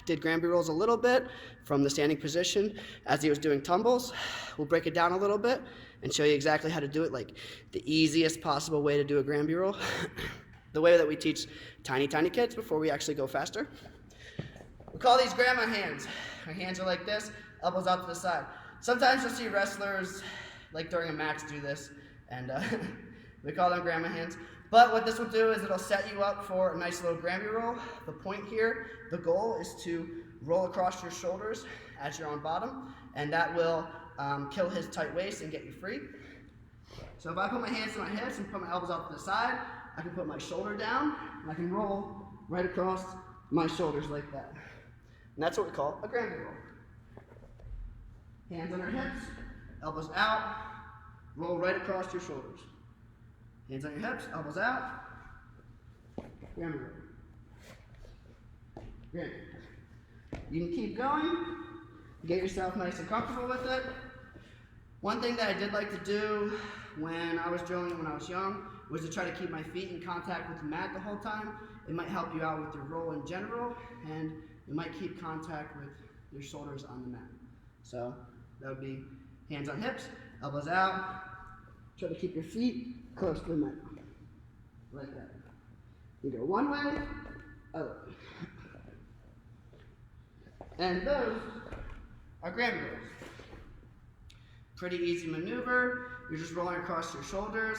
did Granby rolls a little bit from the standing position as he was doing tumbles. We'll break it down a little bit and show you exactly how to do it, like the easiest possible way to do a Granby roll. The way that we teach tiny kids before we actually go faster. We call these grandma hands. Our hands are like this, elbows out to the side. Sometimes you'll see wrestlers, like during a match, do this, and We call them grandma hands. But what this will do is it'll set you up for a nice little Granby roll. The point here, the goal is to roll across your shoulders as you're on bottom, and that will kill his tight waist and get you free. So if I put my hands to my hips and put my elbows out to the side, I can put my shoulder down, and I can roll right across my shoulders like that. And that's what we call a Granby roll. Hands on your hips, elbows out, roll right across your shoulders. Hands on your hips, elbows out, Granby roll. Great. You can keep going, get yourself nice and comfortable with it. One thing that I did like to do when I was drilling when I was young was to try to keep my feet in contact with the mat the whole time. It might help you out with your roll in general, and it might keep contact with your shoulders on the mat. So that would be hands on hips, elbows out. Try to keep your feet close to the mat, like that. You go one way, other way. And those are Granby rolls. Pretty easy maneuver. You're just rolling across your shoulders.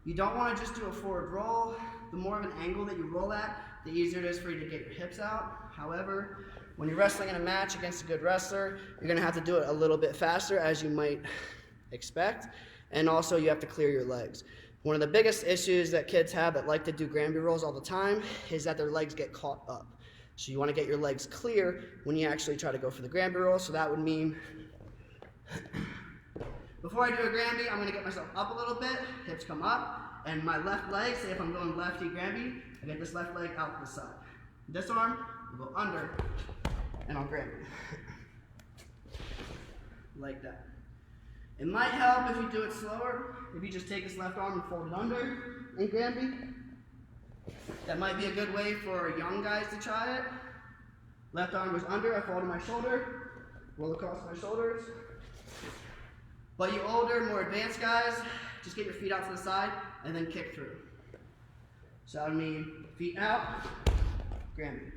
You don't want to just do a forward roll. The more of an angle that you roll at, the easier it is for you to get your hips out. However, when you're wrestling in a match against a good wrestler, you're going to have to do it a little bit faster, as you might expect. And also, you have to clear your legs. One of the biggest issues that kids have that like to do Granby rolls all the time is that their legs get caught up. So you want to get your legs clear when you actually try to go for the Granby roll. So that would mean, before I do a Granby, I'm going to get myself up a little bit, hips come up, and my left leg, say if I'm going lefty Granby, I get this left leg out to the side. This arm will go under, and I'll Granby. Like that. It might help if you do it slower, if you just take this left arm and fold it under and Granby. That might be a good way for young guys to try it. Left arm goes under, I fold to my shoulder, roll across my shoulders. But you older, more advanced guys, just get your feet out to the side and then kick through. So that would mean feet out, Granby.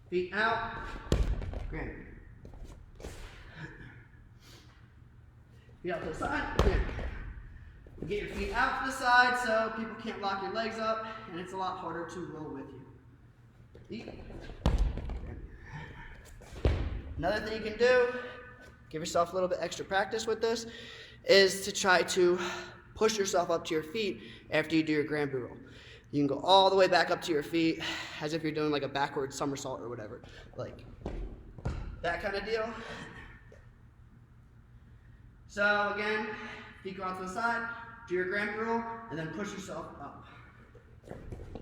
Feet out, Granby. Feet out to the side, Granby. Get your feet out to the side so people can't lock your legs up, and it's a lot harder to roll with you. Feet. Another thing you can do, give yourself a little bit extra practice with this, is to try to push yourself up to your feet after you do your Granby roll. You can go all the way back up to your feet as if you're doing like a backward somersault or whatever. Like that kind of deal. So again, feet go out to the side, do your Granby roll, and then push yourself up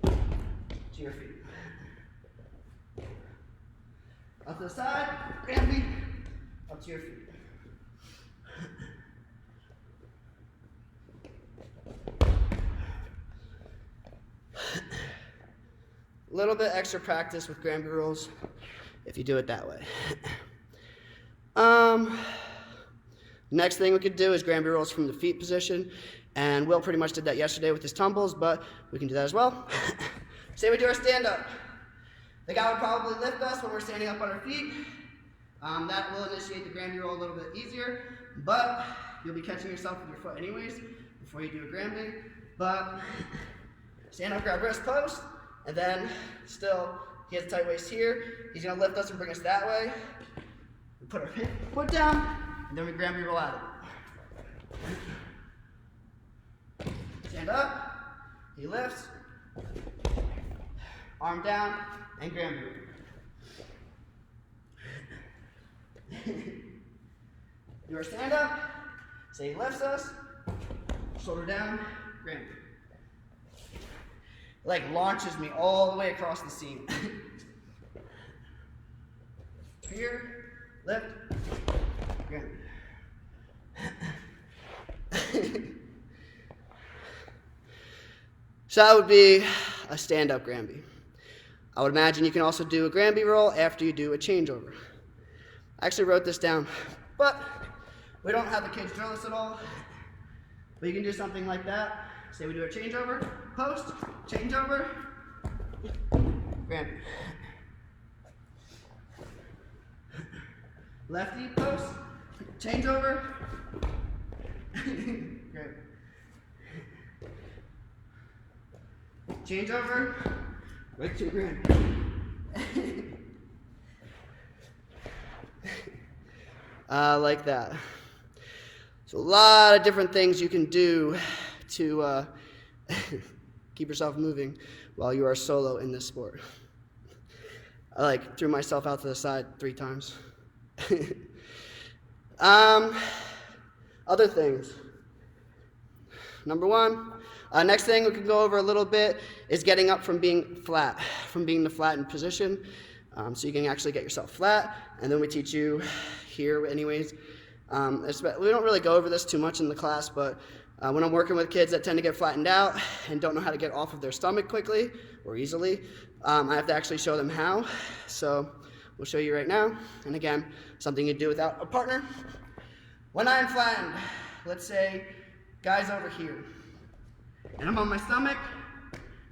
to your feet. Up to the side, Granby, up to your feet. A little bit extra practice with Granby rolls if you do it that way. Next thing we could do is Granby rolls from the feet position, and Will pretty much did that yesterday with his tumbles, but we can do that as well. Say we do our stand-up. The guy would probably lift us when we're standing up on our feet. That will initiate the Granby roll a little bit easier, but you'll be catching yourself with your foot anyways before you do a Granby. But stand up, grab wrist post, and then still, he has a tight waist here. He's gonna lift us and bring us that way. We put our foot down, and then we Granby roll out of it. Stand up, he lifts, arm down, and Granby roll. Do our stand up, say he lifts us, shoulder down, Granby. Like launches me all the way across the seam. Here, lift, Granby. So that would be a stand-up Granby. I would imagine you can also do a Granby roll after you do a changeover. I actually wrote this down, but we don't have the kids drill this at all. But you can do something like that. Say we do a changeover, post, changeover, Granby. Lefty, post, changeover, change over, right to grand. Like that. So a lot of different things you can do to keep yourself moving while you are solo in this sport. I threw myself out to the side 3 times. Other things. Number 1, next thing we can go over a little bit is getting up from being flat, from being the flattened position. So you can actually get yourself flat, and then we teach you here anyways. We don't really go over this too much in the class, but when I'm working with kids that tend to get flattened out and don't know how to get off of their stomach quickly or easily, I have to actually show them how. So we'll show you right now. And again, something you do without a partner. When I'm flattened, let's say guy's over here, and I'm on my stomach,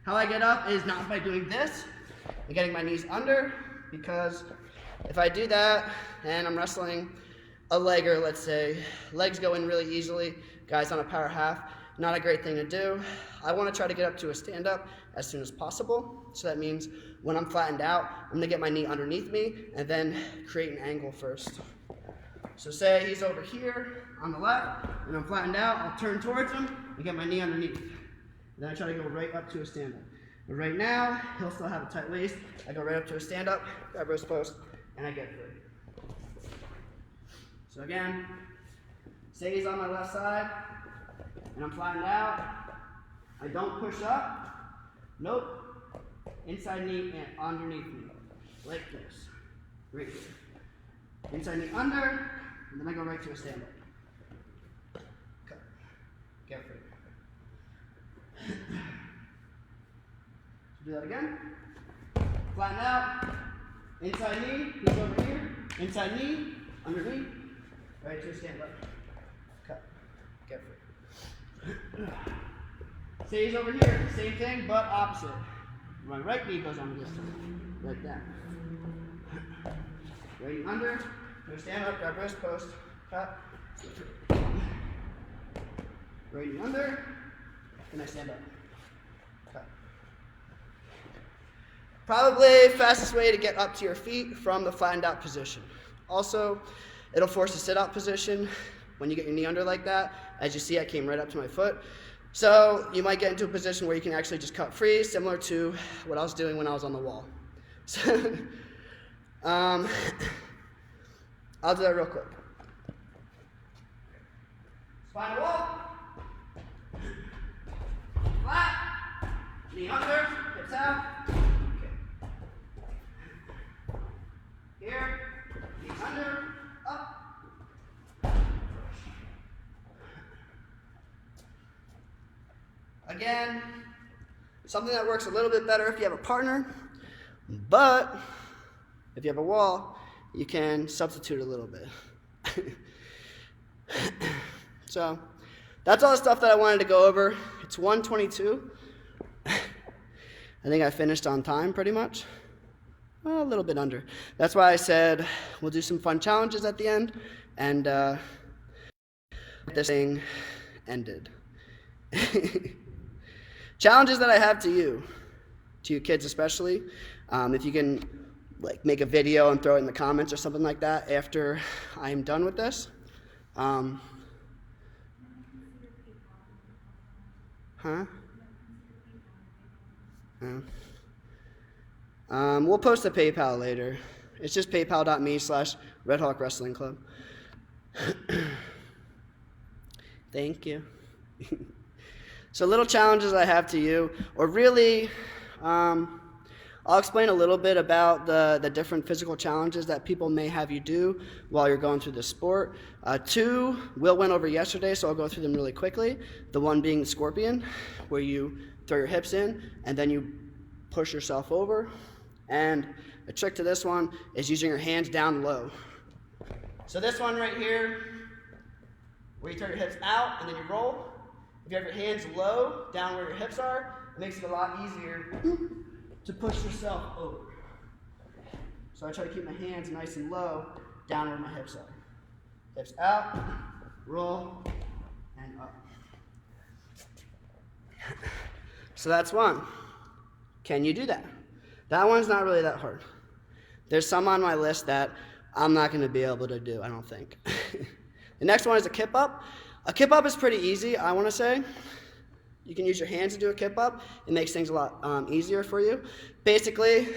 how I get up is not by doing this and getting my knees under, because if I do that and I'm wrestling a legger, let's say, legs go in really easily, guys on a power half, not a great thing to do. I want to try to get up to a stand-up as soon as possible. So that means when I'm flattened out, I'm going to get my knee underneath me and then create an angle first. So say he's over here on the left, and I'm flattened out, I'll turn towards him and get my knee underneath. And then I try to go right up to a stand-up. But right now, he'll still have a tight waist. I go right up to a stand-up, grab wrist post, and I get free. So again, say he's on my left side, and I'm flattened out. I don't push up. Nope. Inside knee and underneath me. Like this. Right here. Inside knee under, and then I go right to a stand-up. Cut. Get free. Do that again. Flatten out. Inside knee, he's over here. Inside knee, underneath. Right to a stand-up. Cut. Get free. Say he's over here. Same thing, but opposite. My right knee goes under this time. Like that. Right knee under. Do a stand-up, grab wrist post. Cut. Right knee under. And I stand up. Cut. Probably fastest way to get up to your feet from the flattened out position. Also, it'll force a sit-out position when you get your knee under like that. As you see, I came right up to my foot. So you might get into a position where you can actually just cut free, similar to what I was doing when I was on the wall. So, I'll do that real quick. Spine to wall. Flat. Knee under. Hips out. Here, knees under, up. Again, something that works a little bit better if you have a partner, but if you have a wall, you can substitute a little bit. So, that's all the stuff that I wanted to go over. It's 1:22. I think I finished on time pretty much. Well, a little bit under. That's why I said we'll do some fun challenges at the end, and this thing ended. Challenges that I have to you kids especially. If you can make a video and throw it in the comments or something like that after I'm done with this. We'll post a PayPal later. It's just paypal.me/Redhawk Wrestling Club. Thank you. So little challenges I have to you, or really, I'll explain a little bit about the different physical challenges that people may have you do while you're going through the sport. 2, Will went over yesterday, so I'll go through them really quickly. The one being the scorpion, where you throw your hips in, and then you push yourself over. And a trick to this one is using your hands down low. So this one right here, where you turn your hips out and then you roll. If you have your hands low, down where your hips are, it makes it a lot easier to push yourself over. So I try to keep my hands nice and low, down where my hips are. Hips out, roll, and up. So that's one. Can you do that? That one's not really that hard. There's some on my list that I'm not going to be able to do, I don't think. The next one is a kip up. A kip up is pretty easy, I want to say. You can use your hands to do a kip up. It makes things a lot easier for you. Basically,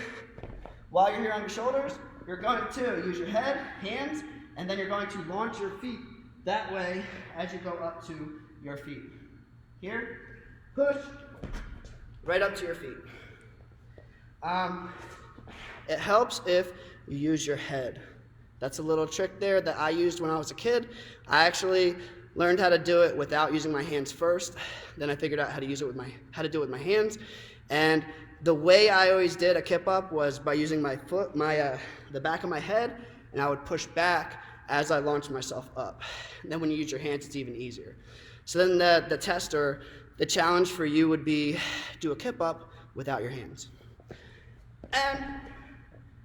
while you're here on your shoulders, you're going to use your head, hands, and then you're going to launch your feet that way as you go up to your feet. Here, push, right up to your feet. It helps if you use your head. That's a little trick there that I used when I was a kid. I actually learned how to do it without using my hands first. Then I figured out how to do it with my hands. And the way I always did a kip up was by using my foot, the back of my head, and I would push back as I launched myself up. And then when you use your hands, it's even easier. So then the test or the challenge for you would be do a kip up without your hands. And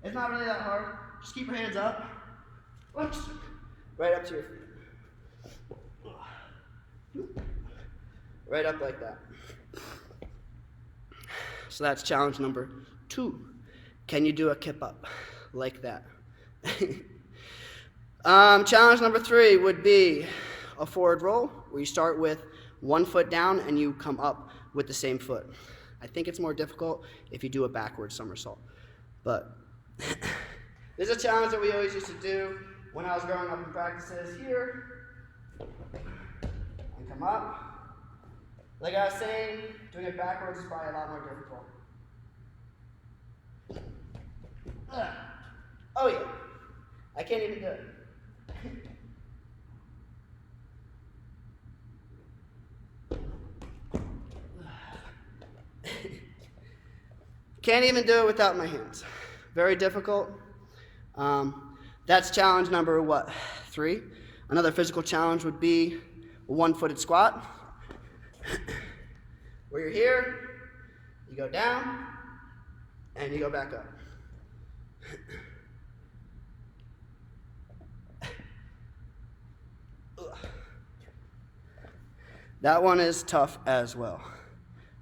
it's not really that hard. Just keep your hands up. Oops. Right up to your feet. Right up like that. So that's challenge number 2. Can you do a kip up like that? Challenge number 3 would be a forward roll, where you start with one foot down and you come up with the same foot. I think it's more difficult if you do a backward somersault. But this is a challenge that we always used to do when I was growing up in practices here. And come up. Like I was saying, doing it backwards is probably a lot more difficult. Oh yeah. I can't even do it. Can't even do it without my hands. Very difficult. That's challenge number 3. Another physical challenge would be a one-footed squat. Where you're here, you go down, and you go back up. That one is tough as well.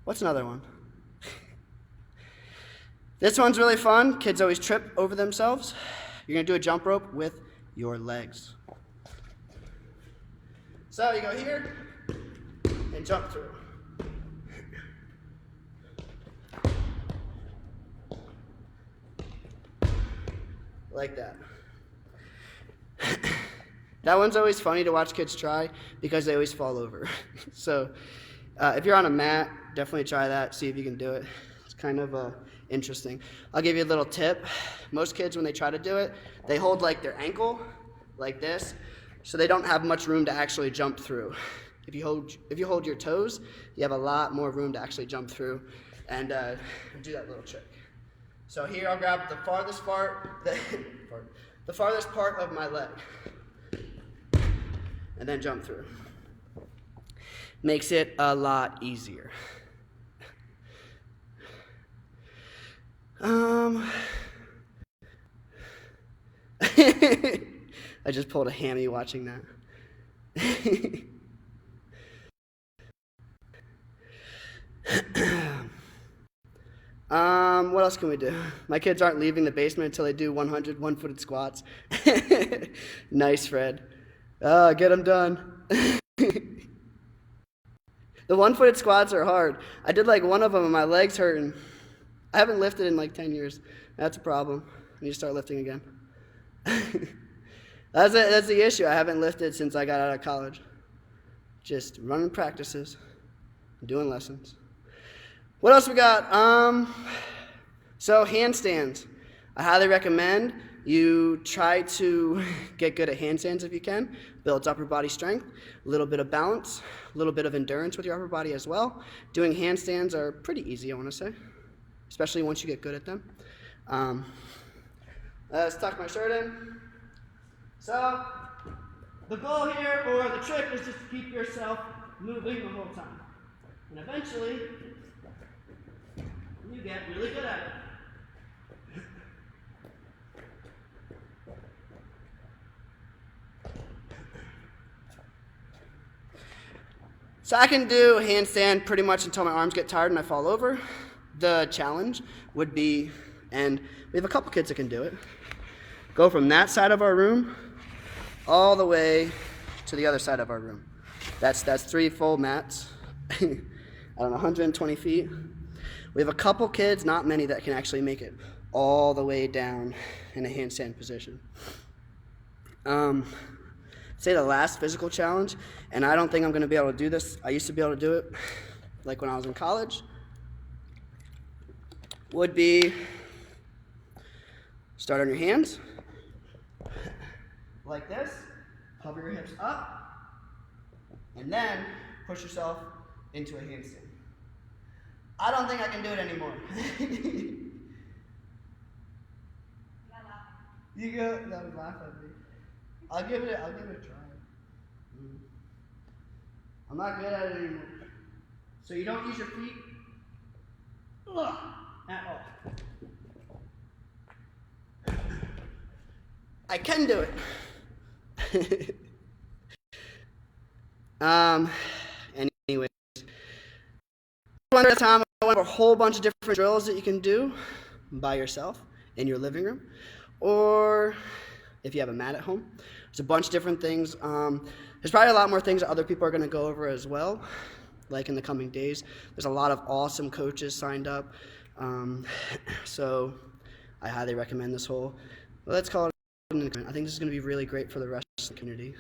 What's another one? This one's really fun. Kids always trip over themselves. You're going to do a jump rope with your legs. So you go here and jump through. Like that. That one's always funny to watch kids try because they always fall over. So if you're on a mat, definitely try that. See if you can do it. It's kind of interesting. I'll give you a little tip. Most kids, when they try to do it, they hold like their ankle like this, so they don't have much room to actually jump through. If you hold your toes, you have a lot more room to actually jump through and do that little trick. So here I'll grab the farthest part, the farthest part of my leg, and then jump through. Makes it a lot easier. I just pulled a hammy watching that. What else can we do? My kids aren't leaving the basement until they do 100 one-footed squats. Nice, Fred. Get them done. The one-footed squats are hard. I did like one of them and my leg's hurting. I haven't lifted in like 10 years. That's a problem. I need to start lifting again. That's the issue. I haven't lifted since I got out of college. Just running practices, doing lessons. What else we got? So handstands. I highly recommend you try to get good at handstands if you can. Builds upper body strength, a little bit of balance, a little bit of endurance with your upper body as well. Doing handstands are pretty easy, I want to say, especially once you get good at them. Let's tuck my shirt in. So, the goal here, or the trick, is just to keep yourself moving the whole time. And eventually, you get really good at it. So I can do handstand pretty much until my arms get tired and I fall over. The challenge would be, and we have a couple kids that can do it, go from that side of our room all the way to the other side of our room. That's 3 full mats. I don't know, 120 feet. We have a couple kids, not many, that can actually make it all the way down in a handstand position. Say the last physical challenge, and I don't think I'm going to be able to do this. I used to be able to do it, like when I was in college, would be start on your hands, like this, hover your hips up, and then push yourself into a handstand. I don't think I can do it anymore. You go, that would laugh at me. I'll give it a try. I'm not good at it anymore. So you don't use your feet at all. I can do it. Anyways, one at a time, I went over a whole bunch of different drills that you can do by yourself in your living room, or if you have a mat at home. There's a bunch of different things. There's probably a lot more things that other people are going to go over as well, like in the coming days. There's a lot of awesome coaches signed up, so I highly recommend this whole, let's call it, I think this is going to be really great for the rest of the community.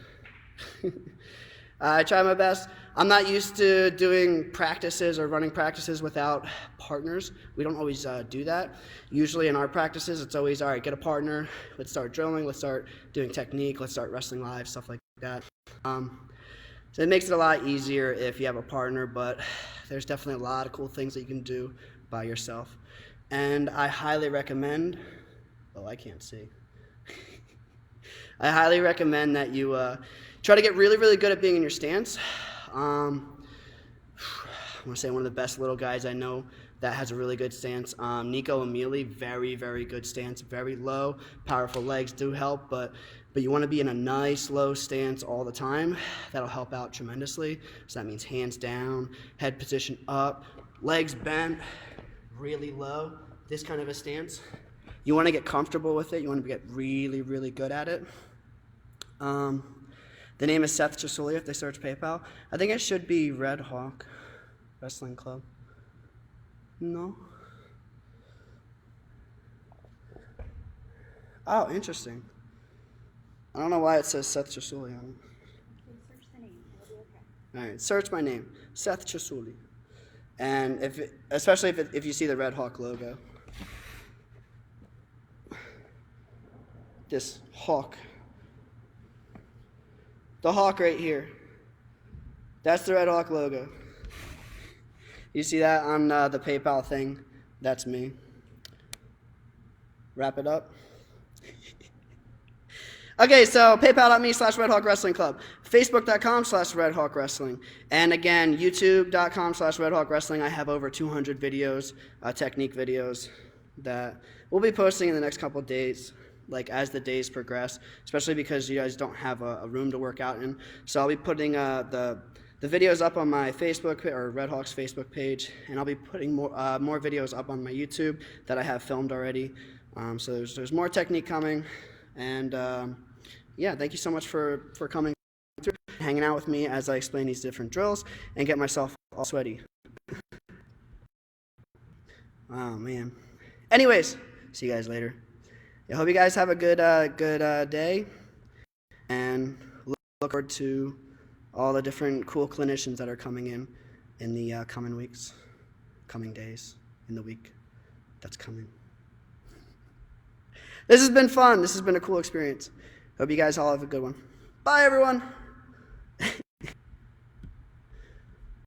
I try my best. I'm not used to doing practices or running practices without partners. We don't always do that. Usually in our practices, it's always, all right, get a partner, let's start drilling, let's start doing technique, let's start wrestling live, stuff like that. So it makes it a lot easier if you have a partner, but there's definitely a lot of cool things that you can do by yourself. And I highly recommend, I can't see. I highly recommend that you try to get really, really good at being in your stance. I want to say one of the best little guys I know that has a really good stance. Nico Emili, very, very good stance, very low. Powerful legs do help, but you want to be in a nice low stance all the time. That'll help out tremendously. So that means hands down, head position up, legs bent, really low. This kind of a stance. You want to get comfortable with it. You want to get really, really good at it. The name is Seth Ciasulli if they search PayPal. I think it should be Redhawk Wrestling Club. No? Oh, interesting. I don't know why it says Seth Ciasulli on it. Search the name. It'll be okay. All right, search my name, Seth Ciasulli. And especially if you see the Redhawk logo. This hawk. The hawk right here. That's the Redhawk logo. You see that on the PayPal thing? That's me. Wrap it up. Okay, so paypal.me/Redhawk Wrestling Club, facebook.com/Redhawk Wrestling, and again, youtube.com/Redhawk Wrestling. I have over 200 videos, technique videos, that we'll be posting in the next couple of days, like as the days progress, especially because you guys don't have a room to work out in. So I'll be putting the videos up on my Facebook, or Redhawk's Facebook page, and I'll be putting more videos up on my YouTube that I have filmed already. So there's more technique coming, and yeah, thank you so much for coming through, hanging out with me as I explain these different drills and get myself all sweaty. Oh man. Anyways, see you guys later. I hope you guys have a good day, and look forward to all the different cool clinicians that are coming in the coming weeks, coming days, in the week that's coming. This has been fun. This has been a cool experience. Hope you guys all have a good one. Bye, everyone.